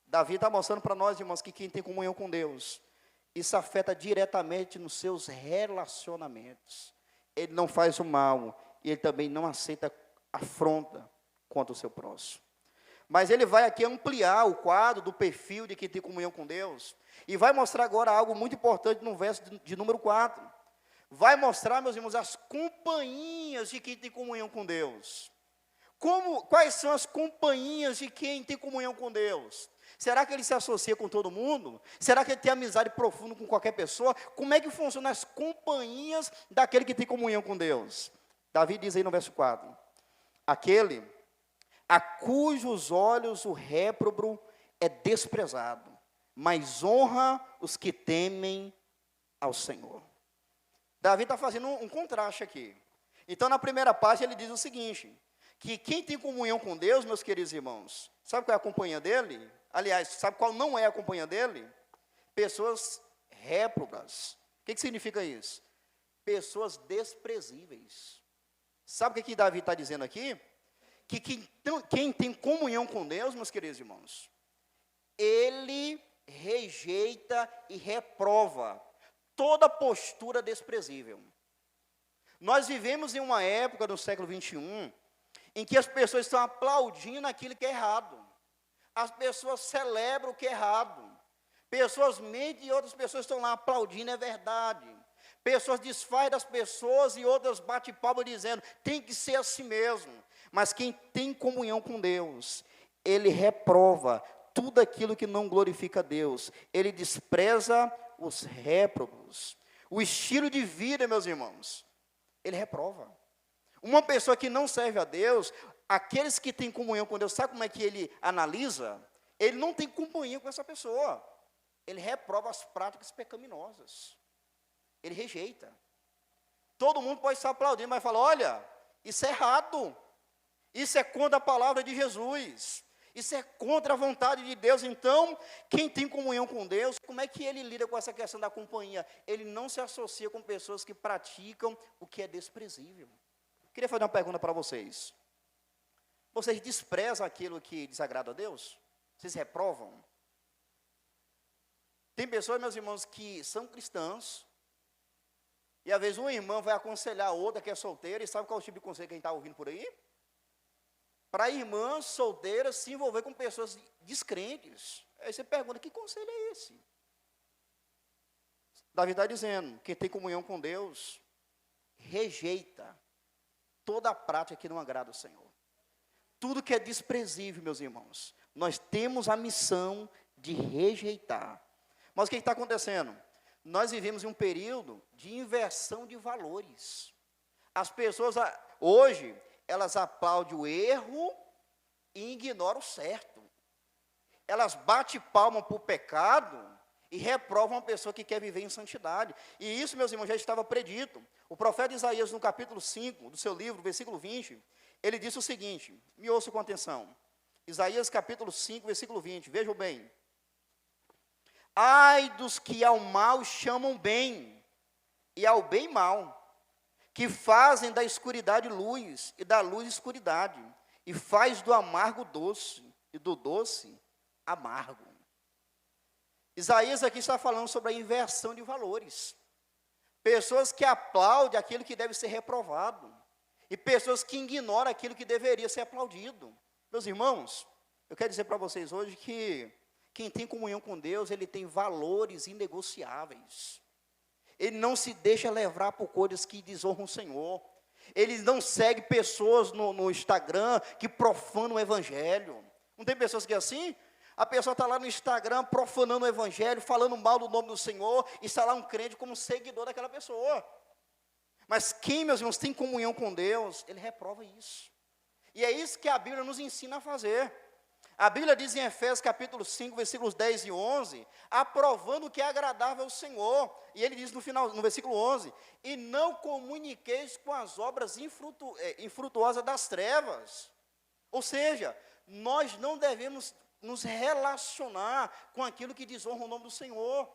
Davi está mostrando para nós, irmãos, que quem tem comunhão com Deus, isso afeta diretamente nos seus relacionamentos. Ele não faz o mal, e ele também não aceita afronta contra o seu próximo. Mas ele vai aqui ampliar o quadro do perfil de quem tem comunhão com Deus, e vai mostrar agora algo muito importante no verso de número 4. Vai mostrar, meus irmãos, as companhias de quem tem comunhão com Deus. Quais são as companhias de quem tem comunhão com Deus? Será que ele se associa com todo mundo? Será que ele tem amizade profunda com qualquer pessoa? Como é que funcionam as companhias daquele que tem comunhão com Deus? Davi diz aí no verso 4, aquele a cujos olhos o réprobo é desprezado, mas honra os que temem ao Senhor. Davi está fazendo um contraste aqui. Então, na primeira parte, ele diz o seguinte, que quem tem comunhão com Deus, meus queridos irmãos, sabe qual é a companhia dele? Aliás, sabe qual não é a companhia dele? Pessoas réprobas. O que significa isso? Pessoas desprezíveis. Sabe o que Davi está dizendo aqui? Que quem tem comunhão com Deus, meus queridos irmãos, ele rejeita e reprova toda postura desprezível. Nós vivemos em uma época do século 21, em que as pessoas estão aplaudindo aquilo que é errado. As pessoas celebram o que é errado. Pessoas mentem e outras pessoas estão lá aplaudindo, é verdade. Pessoas desfazem das pessoas e outras batem palma dizendo, tem que ser assim mesmo. Mas quem tem comunhão com Deus, ele reprova tudo aquilo que não glorifica a Deus. Ele despreza os réprobos. O estilo de vida, meus irmãos, ele reprova. Uma pessoa que não serve a Deus, aqueles que têm comunhão com Deus, sabe como é que ele analisa? Ele não tem comunhão com essa pessoa. Ele reprova as práticas pecaminosas. Ele rejeita. Todo mundo pode estar aplaudindo, mas fala, olha, isso é errado. Isso é contra a palavra de Jesus. Isso é contra a vontade de Deus. Então, quem tem comunhão com Deus, como é que ele lida com essa questão da companhia? Ele não se associa com pessoas que praticam o que é desprezível. Queria fazer uma pergunta para vocês. Vocês desprezam aquilo que desagrada a Deus? Vocês reprovam? Tem pessoas, meus irmãos, que são cristãos, e às vezes uma irmã vai aconselhar a outra que é solteira, e sabe qual é o tipo de conselho que a gente está ouvindo por aí? Para irmãs solteiras se envolver com pessoas descrentes. Aí você pergunta, que conselho é esse? Davi está dizendo, quem tem comunhão com Deus, rejeita toda a prática que não agrada ao Senhor. Tudo que é desprezível, meus irmãos, nós temos a missão de rejeitar. Mas o que está acontecendo? Nós vivemos em um período de inversão de valores. As pessoas, hoje, elas aplaudem o erro e ignoram o certo. Elas batem palma para o pecado e reprovam uma pessoa que quer viver em santidade. E isso, meus irmãos, já estava predito. O profeta Isaías, no capítulo 5 do seu livro, versículo 20, ele disse o seguinte, me ouça com atenção. Isaías capítulo 5, versículo 20, vejam bem. Ai dos que ao mal chamam bem, e ao bem mal, que fazem da escuridade luz, e da luz escuridade, e faz do amargo doce, e do doce amargo. Isaías aqui está falando sobre a inversão de valores. Pessoas que aplaudem aquilo que deve ser reprovado, e pessoas que ignoram aquilo que deveria ser aplaudido. Meus irmãos, eu quero dizer para vocês hoje que quem tem comunhão com Deus, ele tem valores inegociáveis. Ele não se deixa levar por coisas que desonram o Senhor. Ele não segue pessoas no Instagram que profanam o Evangelho. Não tem pessoas que é assim? A pessoa está lá no Instagram profanando o Evangelho, falando mal do nome do Senhor, e está lá um crente como seguidor daquela pessoa. Mas quem, meus irmãos, tem comunhão com Deus, ele reprova isso. E é isso que a Bíblia nos ensina a fazer. A Bíblia diz em Efésios capítulo 5, versículos 10 e 11, aprovando o que é agradável ao Senhor. E ele diz no final, no versículo 11, e não comuniqueis com as obras infrutuosas das trevas. Ou seja, nós não devemos nos relacionar com aquilo que desonra o nome do Senhor.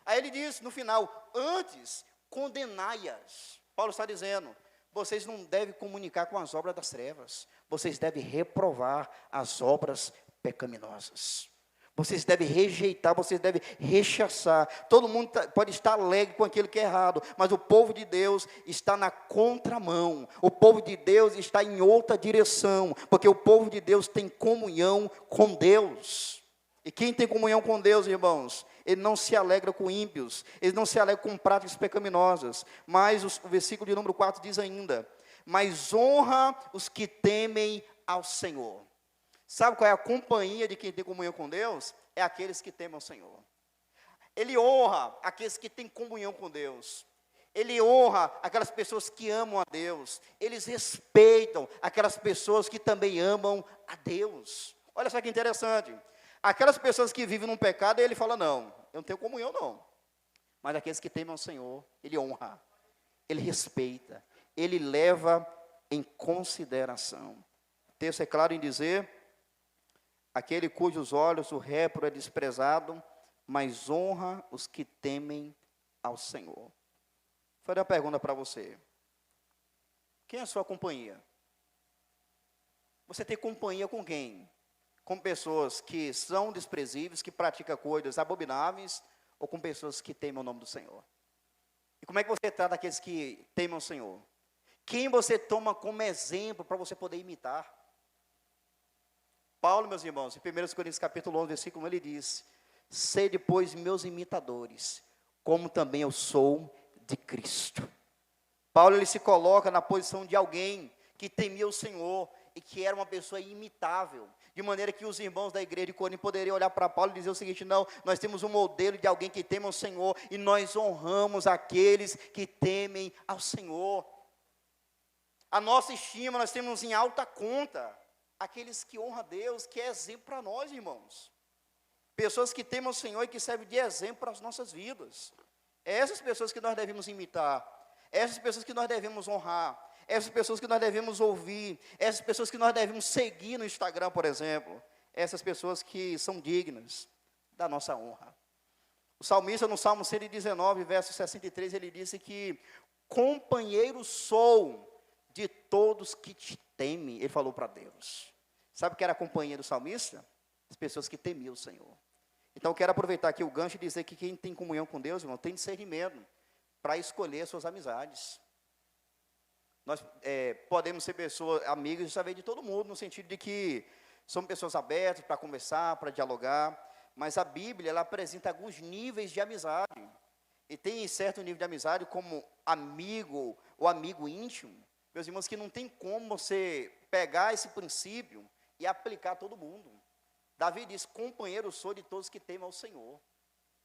Aí ele diz no final, antes condenai-as. Paulo está dizendo, vocês não devem comunicar com as obras das trevas, vocês devem reprovar as obras pecaminosas. Vocês devem rejeitar, vocês devem rechaçar. Todo mundo pode estar alegre com aquilo que é errado, mas o povo de Deus está na contramão. O povo de Deus está em outra direção, porque o povo de Deus tem comunhão com Deus. E quem tem comunhão com Deus, irmãos, ele não se alegra com ímpios, ele não se alegra com práticas pecaminosas. Mas o versículo de número 4 diz ainda, mas honra os que temem ao Senhor. Sabe qual é a companhia de quem tem comunhão com Deus? É aqueles que temem ao Senhor. Ele honra aqueles que têm comunhão com Deus. Ele honra aquelas pessoas que amam a Deus. Eles respeitam aquelas pessoas que também amam a Deus. Olha só que interessante. Aquelas pessoas que vivem num pecado, ele fala, não, eu não tenho comunhão não. Mas aqueles que temem ao Senhor, ele honra, ele respeita, ele leva em consideração. O texto é claro em dizer, aquele cujos olhos o répro é desprezado, mas honra os que temem ao Senhor. Vou fazer uma pergunta para você. Quem é a sua companhia? Você tem companhia com quem? Com pessoas que são desprezíveis, que praticam coisas abomináveis, ou com pessoas que temem o nome do Senhor? E como é que você trata aqueles que temem o Senhor? Quem você toma como exemplo para você poder imitar? Paulo, meus irmãos, em 1 Coríntios capítulo 11, versículo 1, ele diz, sede, pois, meus imitadores, como também eu sou de Cristo. Paulo, ele se coloca na posição de alguém que temia o Senhor e que era uma pessoa imitável, de maneira que os irmãos da igreja de Corinto poderiam olhar para Paulo e dizer o seguinte, não, nós temos um modelo de alguém que teme ao Senhor, e nós honramos aqueles que temem ao Senhor. A nossa estima nós temos em alta conta aqueles que honram a Deus, que é exemplo para nós, irmãos. Pessoas que temem ao Senhor e que servem de exemplo para as nossas vidas. É essas pessoas que nós devemos imitar, essas pessoas que nós devemos honrar, essas pessoas que nós devemos ouvir, essas pessoas que nós devemos seguir no Instagram, por exemplo, essas pessoas que são dignas da nossa honra. O salmista, no Salmo 119, verso 63, ele disse que companheiro sou de todos que te temem, ele falou para Deus. Sabe o que era a companhia do salmista? As pessoas que temiam o Senhor. Então, eu quero aproveitar aqui o gancho e dizer que quem tem comunhão com Deus, irmão, tem discernimento para escolher suas amizades. Nós podemos ser pessoas, amigos, saber de todo mundo, no sentido de que somos pessoas abertas para conversar, para dialogar, mas a Bíblia, ela apresenta alguns níveis de amizade. E tem certo nível de amizade como amigo ou amigo íntimo, meus irmãos, que não tem como você pegar esse princípio e aplicar a todo mundo. Davi diz, companheiro sou de todos que temem ao Senhor.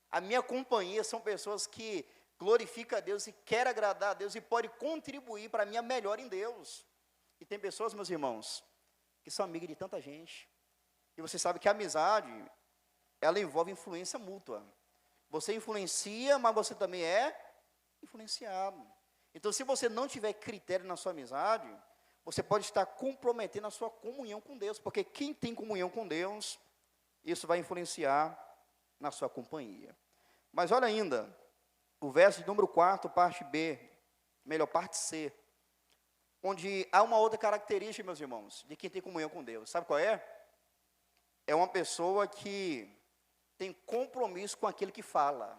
A minha companhia são pessoas que glorificam a Deus e querem agradar a Deus e podem contribuir para a minha melhora em Deus. E tem pessoas, meus irmãos, que são amigas de tanta gente. E você sabe que a amizade, ela envolve influência mútua. Você influencia, mas você também é influenciado. Então, se você não tiver critério na sua amizade, você pode estar comprometendo a sua comunhão com Deus, porque quem tem comunhão com Deus, isso vai influenciar na sua companhia. Mas olha ainda, o verso de número 4, parte B, melhor, parte C, onde há uma outra característica, meus irmãos, de quem tem comunhão com Deus. Sabe qual é? É uma pessoa que tem compromisso com aquilo que fala.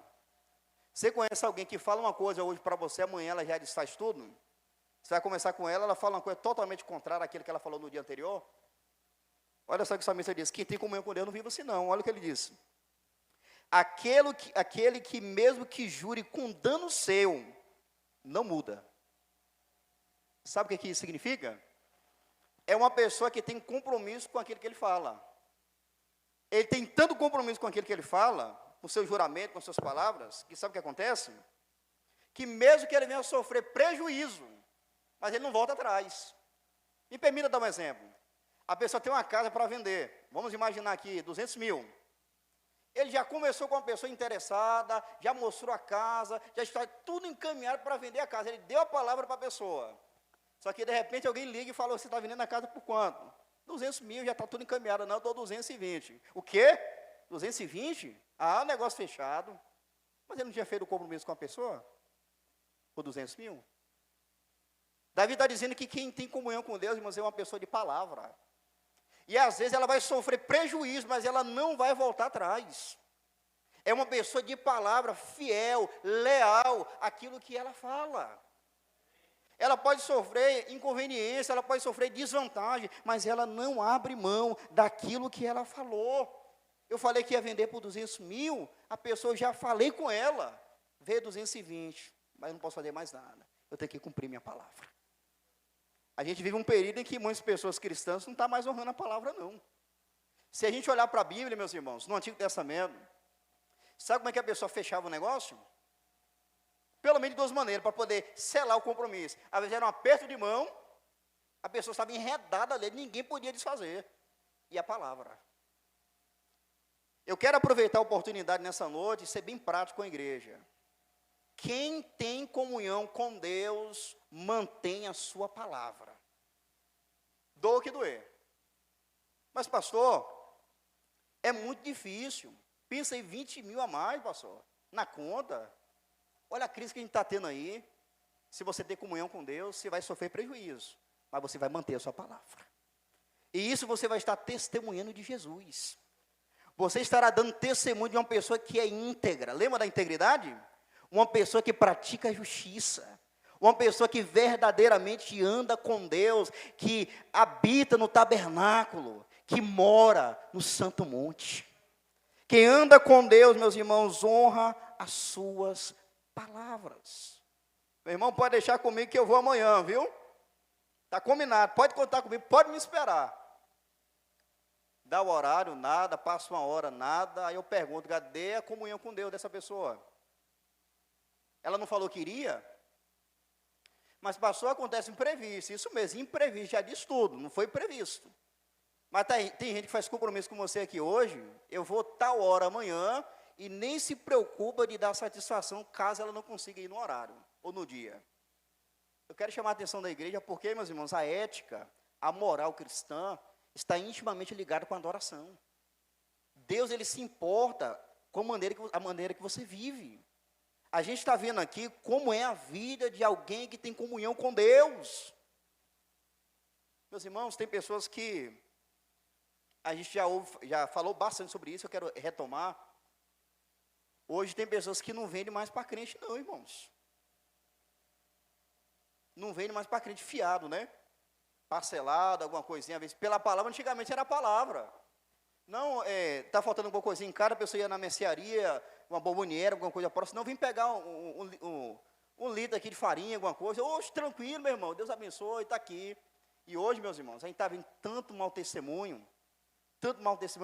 Você conhece alguém que fala uma coisa hoje para você, amanhã ela já desfaz tudo? Você vai conversar com ela, ela fala uma coisa totalmente contrária àquilo que ela falou no dia anterior? Olha só o que o salmista diz, quem tem comunhão com Deus não vive assim não, olha o que ele disse. Aquele que mesmo que jure com dano seu, não muda. Sabe o que isso significa? É uma pessoa que tem compromisso com aquilo que ele fala. Ele tem tanto compromisso com aquilo que ele fala, com seu juramento, com suas palavras, que sabe o que acontece? Que mesmo que ele venha a sofrer prejuízo, mas ele não volta atrás. Me permita dar um exemplo. A pessoa tem uma casa para vender, vamos imaginar aqui, 200 mil. Ele já conversou com uma pessoa interessada, já mostrou a casa, já está tudo encaminhado para vender a casa. Ele deu a palavra para a pessoa. Só que de repente alguém liga e fala, você está vendendo a casa por quanto? 200 mil, já está tudo encaminhado. Não, eu dou 220. O quê? 220? Ah, negócio fechado. Mas ele não tinha feito o compromisso com a pessoa? Por 200 mil? Davi está dizendo que quem tem comunhão com Deus, irmãos, é uma pessoa de palavra. E às vezes ela vai sofrer prejuízo, mas ela não vai voltar atrás. É uma pessoa de palavra, fiel, leal àquilo que ela fala. Ela pode sofrer inconveniência, ela pode sofrer desvantagem, mas ela não abre mão daquilo que ela falou. Eu falei que ia vender por 200 mil, a pessoa, já falei com ela, veio 220, mas não posso fazer mais nada. Eu tenho que cumprir minha palavra. A gente vive um período em que muitas pessoas cristãs não estão mais honrando a palavra, não. Se a gente olhar para a Bíblia, meus irmãos, no Antigo Testamento, sabe como é que a pessoa fechava o negócio? Pelo menos de duas maneiras, para poder selar o compromisso. Às vezes era um aperto de mão, a pessoa estava enredada ali, ninguém podia desfazer. E a palavra. Eu quero aproveitar a oportunidade nessa noite e ser bem prático com a igreja. Quem tem comunhão com Deus, mantém a sua palavra. Doa o que doer. Mas, pastor, é muito difícil. Pensa em 20 mil a mais, pastor, na conta. Olha a crise que a gente está tendo aí. Se você ter comunhão com Deus, você vai sofrer prejuízo. Mas você vai manter a sua palavra. E isso você vai estar testemunhando de Jesus. Você estará dando testemunho de uma pessoa que é íntegra. Lembra da integridade? Uma pessoa que pratica a justiça. Uma pessoa que verdadeiramente anda com Deus, que habita no tabernáculo, que mora no santo monte. Quem anda com Deus, meus irmãos, honra as suas palavras. Meu irmão, pode deixar comigo que eu vou amanhã, viu? Está combinado, pode contar comigo, pode me esperar. Dá o horário, nada, passa uma hora, nada, aí eu pergunto, cadê a comunhão com Deus dessa pessoa? Ela não falou que iria? Mas passou, acontece imprevisto, isso mesmo, imprevisto, já disse tudo, não foi previsto. Mas tem gente que faz compromisso com você aqui hoje, eu vou tal hora amanhã, e nem se preocupa de dar satisfação, caso ela não consiga ir no horário, ou no dia. Eu quero chamar a atenção da igreja, porque, meus irmãos, a ética, a moral cristã, está intimamente ligada com a adoração. Deus, ele se importa com a maneira que você vive. A gente está vendo aqui como é a vida de alguém que tem comunhão com Deus. Meus irmãos, tem pessoas que a gente já falou bastante sobre isso, eu quero retomar. Hoje tem pessoas que não vendem mais para crente, não, irmãos. Não vende mais para crente fiado, né? Parcelado, alguma coisinha, às vezes pela palavra, antigamente era a palavra. Não, está faltando alguma coisinha em casa, a pessoa ia na mercearia, uma bomboniera, alguma coisa próxima, não, vim pegar um litro aqui de farinha, alguma coisa. Oxe, tranquilo, meu irmão, Deus abençoe, está aqui. E hoje, meus irmãos, a gente está vendo tanto mau testemunho,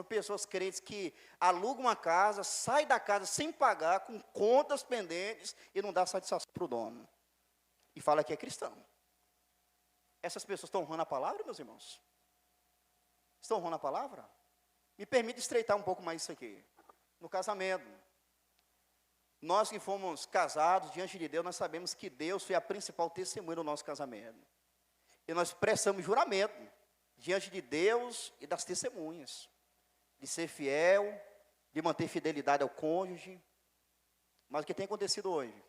pessoas crentes que alugam uma casa, saem da casa sem pagar, com contas pendentes, e não dá satisfação para o dono. E fala que é cristão. Essas pessoas estão honrando a palavra, meus irmãos? Estão honrando a palavra? Me permite estreitar um pouco mais isso aqui. No casamento, nós que fomos casados diante de Deus, nós sabemos que Deus foi a principal testemunha do nosso casamento. E nós prestamos juramento diante de Deus e das testemunhas, de ser fiel, de manter fidelidade ao cônjuge. Mas o que tem acontecido hoje?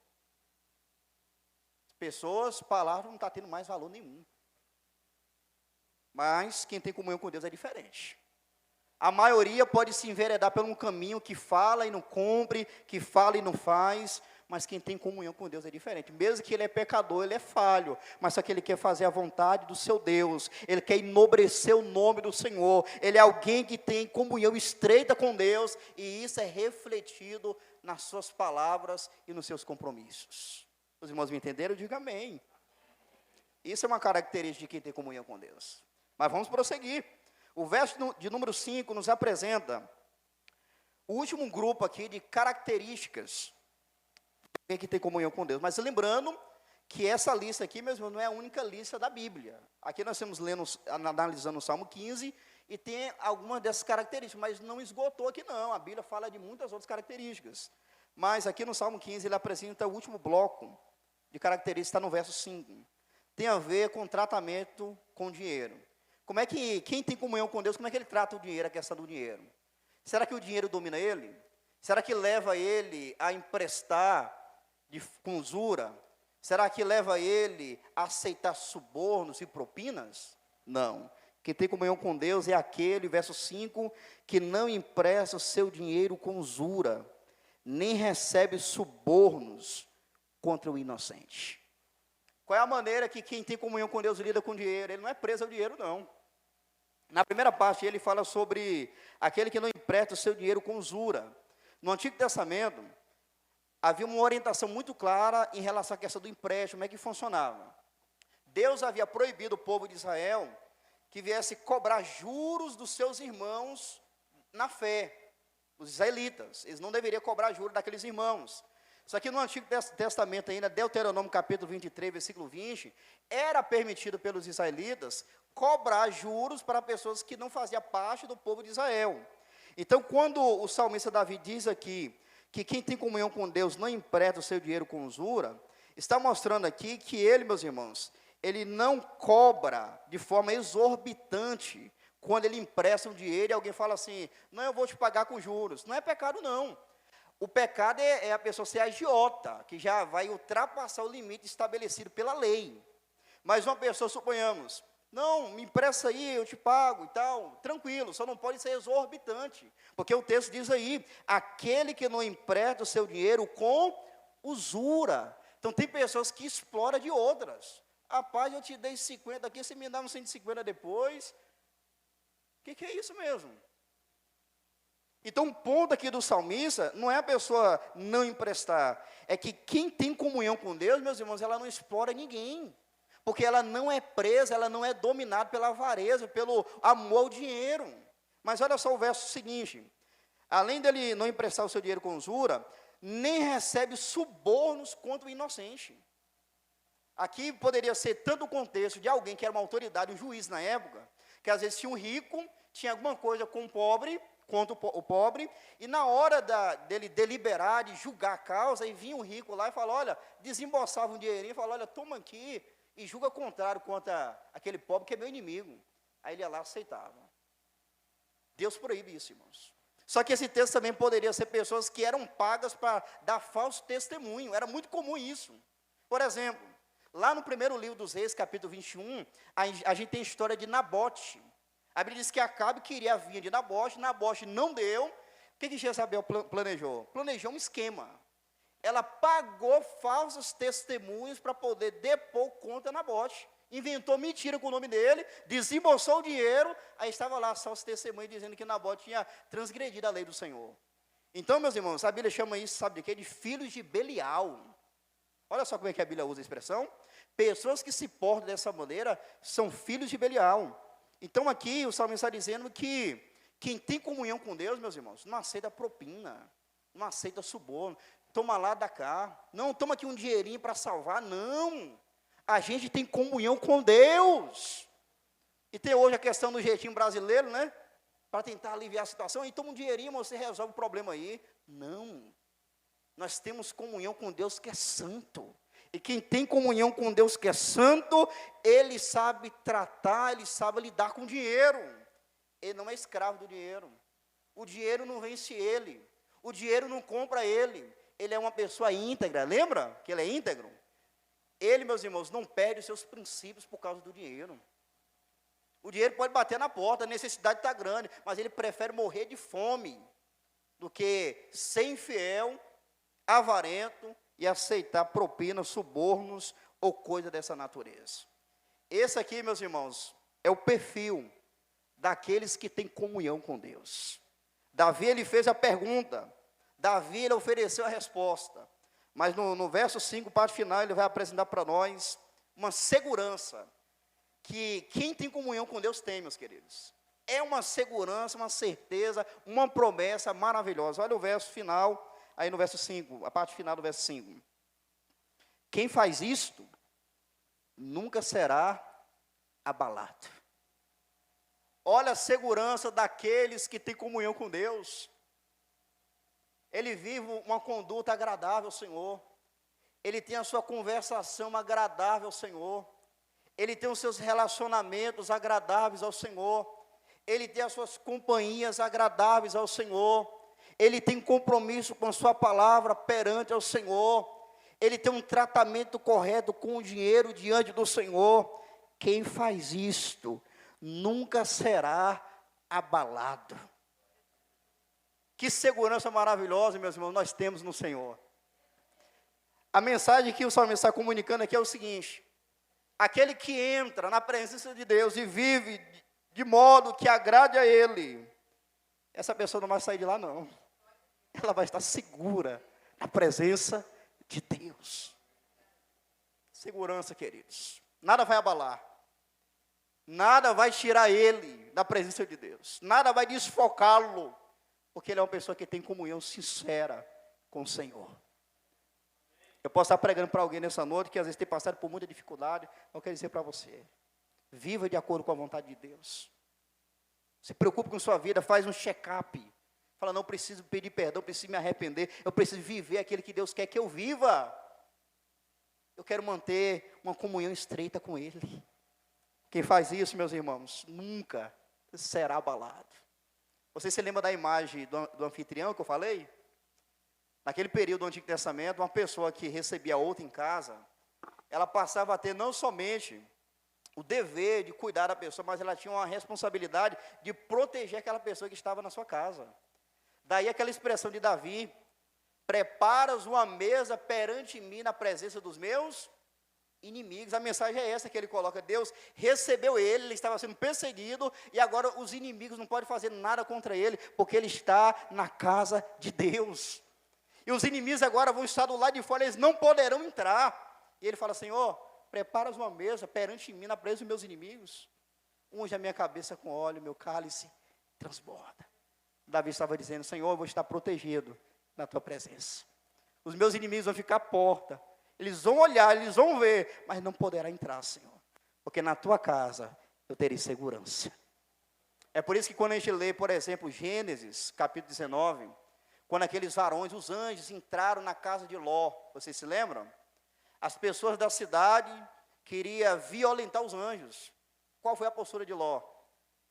As pessoas, palavra não está tendo mais valor nenhum. Mas quem tem comunhão com Deus é diferente. A maioria pode se enveredar por um caminho que fala e não cumpre, que fala e não faz, mas quem tem comunhão com Deus é diferente. Mesmo que ele é pecador, ele é falho, mas só que ele quer fazer a vontade do seu Deus, ele quer enobrecer o nome do Senhor, ele é alguém que tem comunhão estreita com Deus, e isso é refletido nas suas palavras e nos seus compromissos. Os irmãos me entenderam? Diga amém. Isso é uma característica de quem tem comunhão com Deus. Mas vamos prosseguir. O verso de número 5 nos apresenta o último grupo aqui de características de quem que tem comunhão com Deus. Mas lembrando que essa lista aqui, mesmo, não é a única lista da Bíblia. Aqui nós estamos analisando o Salmo 15, e tem algumas dessas características, mas não esgotou aqui não. A Bíblia fala de muitas outras características. Mas aqui no Salmo 15, ele apresenta o último bloco de características, está no verso 5. Tem a ver com tratamento com dinheiro. Como é que, quem tem comunhão com Deus, como é que ele trata o dinheiro, a questão do dinheiro? Será que o dinheiro domina ele? Será que leva ele a emprestar com usura? Será que leva ele a aceitar subornos e propinas? Não. Quem tem comunhão com Deus é aquele, verso 5, que não empresta o seu dinheiro com usura, nem recebe subornos contra o inocente. Qual é a maneira que quem tem comunhão com Deus lida com o dinheiro? Ele não é preso ao dinheiro, não. Na primeira parte, ele fala sobre aquele que não empresta o seu dinheiro com usura. No Antigo Testamento, havia uma orientação muito clara em relação à questão do empréstimo, como é que funcionava. Deus havia proibido o povo de Israel que viesse cobrar juros dos seus irmãos na fé, os israelitas. Eles não deveriam cobrar juros daqueles irmãos. Só que no Antigo Testamento ainda, Deuteronômio capítulo 23, versículo 20, era permitido pelos israelitas cobrar juros para pessoas que não faziam parte do povo de Israel. Então, quando o salmista Davi diz aqui que quem tem comunhão com Deus não empresta o seu dinheiro com usura, está mostrando aqui que ele, meus irmãos, ele não cobra de forma exorbitante quando ele empresta um dinheiro e alguém fala assim, não, eu vou te pagar com juros. Não é pecado, não. O pecado é a pessoa ser agiota, que já vai ultrapassar o limite estabelecido pela lei. Mas uma pessoa, suponhamos, não, me empresta aí, eu te pago e tal, tranquilo, só não pode ser exorbitante, porque o texto diz aí, aquele que não empresta o seu dinheiro com usura. Então tem pessoas que exploram de outras. Rapaz, eu te dei 50 aqui, você me dá uns 150 depois. O que é isso mesmo? Então, o ponto aqui do salmista não é a pessoa não emprestar, é que quem tem comunhão com Deus, meus irmãos, ela não explora ninguém, porque ela não é presa, ela não é dominada pela avareza, pelo amor ao dinheiro. Mas olha só o verso seguinte, além dele não emprestar o seu dinheiro com usura, nem recebe subornos contra o inocente. Aqui poderia ser tanto o contexto de alguém que era uma autoridade, um juiz na época, que às vezes tinha um rico, tinha alguma coisa com o pobre, contra o pobre, e na hora dele deliberar, de julgar a causa, aí vinha um rico lá e falava, olha, desembolsava um dinheirinho, e falava, olha, toma aqui, e julga contrário contra aquele pobre que é meu inimigo. Aí ele ia lá e aceitava. Deus proíbe isso, irmãos. Só que esse texto também poderia ser pessoas que eram pagas para dar falso testemunho, era muito comum isso. Por exemplo, lá no primeiro livro dos Reis, capítulo 21, a gente tem a história de Nabote. A Bíblia diz que Acabe queria a vinha de Nabote, Nabote não deu. O que Jezabel planejou? Planejou um esquema. Ela pagou falsos testemunhos para poder depor contra Nabote. Inventou mentira com o nome dele, desembolsou o dinheiro, aí estava lá só os testemunhos dizendo que Nabote tinha transgredido a lei do Senhor. Então, meus irmãos, a Bíblia chama isso, sabe de quê? De filhos de Belial. Olha só como é que a Bíblia usa a expressão. Pessoas que se portam dessa maneira são filhos de Belial. Então aqui o salmista está dizendo que quem tem comunhão com Deus, meus irmãos, não aceita propina, não aceita suborno, toma lá da cá, não, toma aqui um dinheirinho para salvar, não. A gente tem comunhão com Deus. E tem hoje a questão do jeitinho brasileiro, né? Para tentar aliviar a situação, e toma um dinheirinho, você resolve o problema aí. Não. Nós temos comunhão com Deus que é santo. E quem tem comunhão com Deus que é santo, ele sabe tratar, ele sabe lidar com o dinheiro. Ele não é escravo do dinheiro. O dinheiro não vence ele. O dinheiro não compra ele. Ele é uma pessoa íntegra. Lembra que ele é íntegro? Ele, meus irmãos, não perde os seus princípios por causa do dinheiro. O dinheiro pode bater na porta, a necessidade está grande, mas ele prefere morrer de fome do que ser infiel, avarento e aceitar propinas, subornos ou coisa dessa natureza. Esse aqui, meus irmãos, é o perfil daqueles que têm comunhão com Deus. Davi, ele fez a pergunta, Davi, ele ofereceu a resposta, mas no verso 5, parte final, ele vai apresentar para nós uma segurança, que quem tem comunhão com Deus tem, meus queridos. É uma segurança, uma certeza, uma promessa maravilhosa. Olha o verso final, aí no verso 5, a parte final do verso 5. Quem faz isto, nunca será abalado. Olha a segurança daqueles que têm comunhão com Deus. Ele vive uma conduta agradável ao Senhor. Ele tem a sua conversação agradável ao Senhor. ele tem os seus relacionamentos agradáveis ao Senhor, ele tem as suas companhias agradáveis ao Senhor, ele tem compromisso com a sua palavra perante ao Senhor, ele tem um tratamento correto com o dinheiro diante do Senhor. Quem faz isto nunca será abalado. Que segurança maravilhosa, meus irmãos, nós temos no Senhor. A mensagem que o salmista está comunicando aqui é o seguinte: aquele que entra na presença de Deus e vive de modo que agrade a Ele, essa pessoa não vai sair de lá, não. Ela vai estar segura na presença de Deus. Segurança, queridos. Nada vai abalar. Nada vai tirar ele da presença de Deus. Nada vai desfocá-lo, porque ele é uma pessoa que tem comunhão sincera com o Senhor. Eu posso estar pregando para alguém nessa noite que às vezes tem passado por muita dificuldade. Eu quero dizer para você: viva de acordo com a vontade de Deus. Se preocupe com sua vida, faz um check-up. Fala, não preciso pedir perdão, preciso me arrepender. Eu preciso viver aquilo que Deus quer que eu viva. Eu quero manter uma comunhão estreita com Ele. Quem faz isso, meus irmãos, nunca será abalado. Você se lembra da imagem do anfitrião que eu falei? Naquele período do Antigo Testamento, uma pessoa que recebia outra em casa, ela passava a ter não somente o dever de cuidar da pessoa, mas ela tinha uma responsabilidade de proteger aquela pessoa que estava na sua casa. Daí aquela expressão de Davi: preparas uma mesa perante mim na presença dos meus inimigos. A mensagem é essa que ele coloca: Deus recebeu ele estava sendo perseguido, e agora os inimigos não podem fazer nada contra ele, porque ele está na casa de Deus. E os inimigos agora vão estar do lado de fora, eles não poderão entrar. E ele fala: Senhor, preparas uma mesa perante mim na presença dos meus inimigos. Unge a minha cabeça com óleo, meu cálice transborda. Davi estava dizendo: Senhor, eu vou estar protegido na tua presença. Os meus inimigos vão ficar à porta. Eles vão olhar, eles vão ver, mas não poderá entrar, Senhor. Porque na tua casa eu terei segurança. É por isso que quando a gente lê, por exemplo, Gênesis, capítulo 19, quando aqueles varões, os anjos, entraram na casa de Ló, vocês se lembram? As pessoas da cidade queriam violentar os anjos. Qual foi a postura de Ló?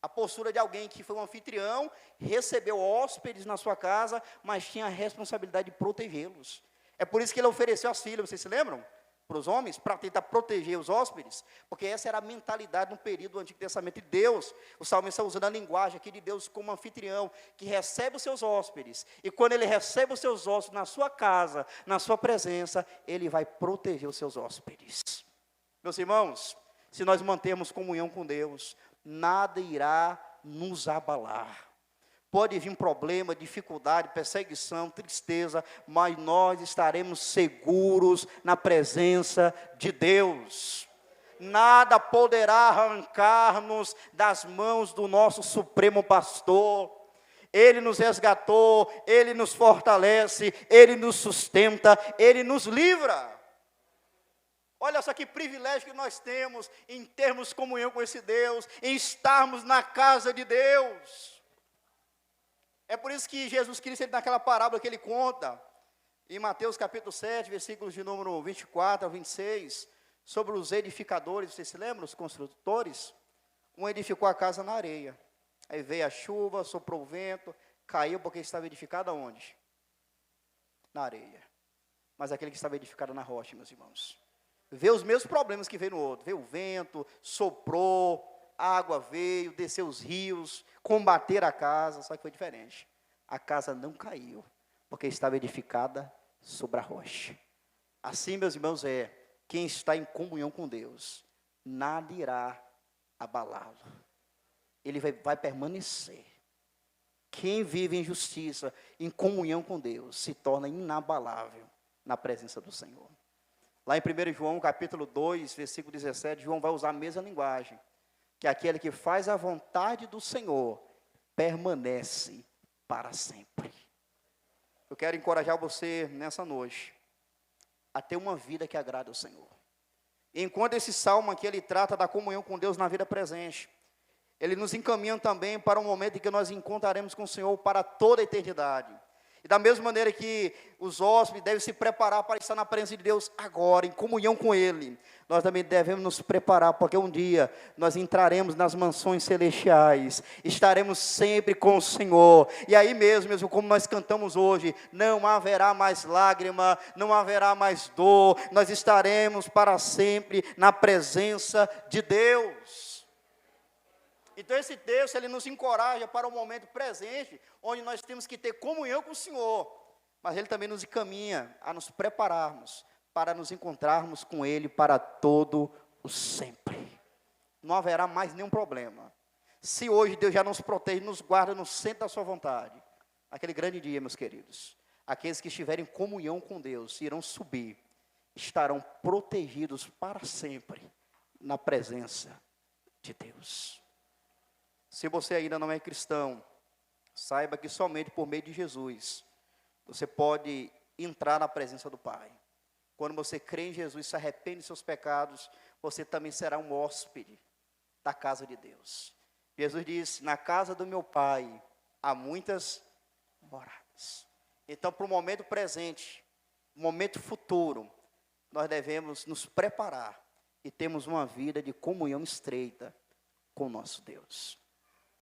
A postura de alguém que foi um anfitrião, recebeu hóspedes na sua casa, mas tinha a responsabilidade de protegê-los. É por isso que ele ofereceu as filhas, vocês se lembram? Para os homens, para tentar proteger os hóspedes, porque essa era a mentalidade no período do Antigo Testamento de Deus. O salmista está usando a linguagem aqui de Deus como anfitrião, que recebe os seus hóspedes, e quando ele recebe os seus hóspedes na sua casa, na sua presença, ele vai proteger os seus hóspedes. Meus irmãos, se nós mantermos comunhão com Deus, nada irá nos abalar. Pode vir problema, dificuldade, perseguição, tristeza, mas nós estaremos seguros na presença de Deus. Nada poderá arrancar-nos das mãos do nosso Supremo Pastor. Ele nos resgatou, Ele nos fortalece, Ele nos sustenta, Ele nos livra. Olha só que privilégio que nós temos em termos comunhão com esse Deus, em estarmos na casa de Deus. É por isso que Jesus Cristo, naquela parábola que ele conta, em Mateus capítulo 7, versículos de número 24 a 26, sobre os edificadores, vocês se lembram, os construtores? Um edificou a casa na areia, aí veio a chuva, soprou o vento, caiu porque estava edificado aonde? Na areia. Mas aquele que estava edificado na rocha, meus irmãos, vê os mesmos problemas que veio no outro, veio o vento, soprou, a água veio, desceu os rios, combater a casa, só que foi diferente. A casa não caiu, porque estava edificada sobre a rocha. Assim, meus irmãos, quem está em comunhão com Deus, nada irá abalá-lo. Ele vai permanecer. Quem vive em justiça, em comunhão com Deus, se torna inabalável na presença do Senhor. Lá em 1 João, capítulo 2, versículo 17, João vai usar a mesma linguagem. Que aquele que faz a vontade do Senhor permanece para sempre. Eu quero encorajar você nessa noite a ter uma vida que agrada ao Senhor. E enquanto esse salmo aqui ele trata da comunhão com Deus na vida presente, ele nos encaminha também para um momento em que nós encontraremos com o Senhor para toda a eternidade. E da mesma maneira que os hóspedes devem se preparar para estar na presença de Deus agora, em comunhão com Ele, nós também devemos nos preparar, porque um dia nós entraremos nas mansões celestiais, estaremos sempre com o Senhor, e aí mesmo como nós cantamos hoje, não haverá mais lágrima, não haverá mais dor, nós estaremos para sempre na presença de Deus. Então esse texto, ele nos encoraja para o momento presente, onde nós temos que ter comunhão com o Senhor, mas ele também nos encaminha a nos prepararmos, para nos encontrarmos com Ele para todo o sempre. Não haverá mais nenhum problema. Se hoje Deus já nos protege, nos guarda no centro da sua vontade, aquele grande dia, meus queridos, aqueles que estiverem em comunhão com Deus, irão subir, estarão protegidos para sempre, na presença de Deus. Se você ainda não é cristão, saiba que somente por meio de Jesus, você pode entrar na presença do Pai. Quando você crê em Jesus, se arrepende de seus pecados, você também será um hóspede da casa de Deus. Jesus disse, na casa do meu Pai, há muitas moradas. Então, para o momento presente, o momento futuro, nós devemos nos preparar e termos uma vida de comunhão estreita com o nosso Deus.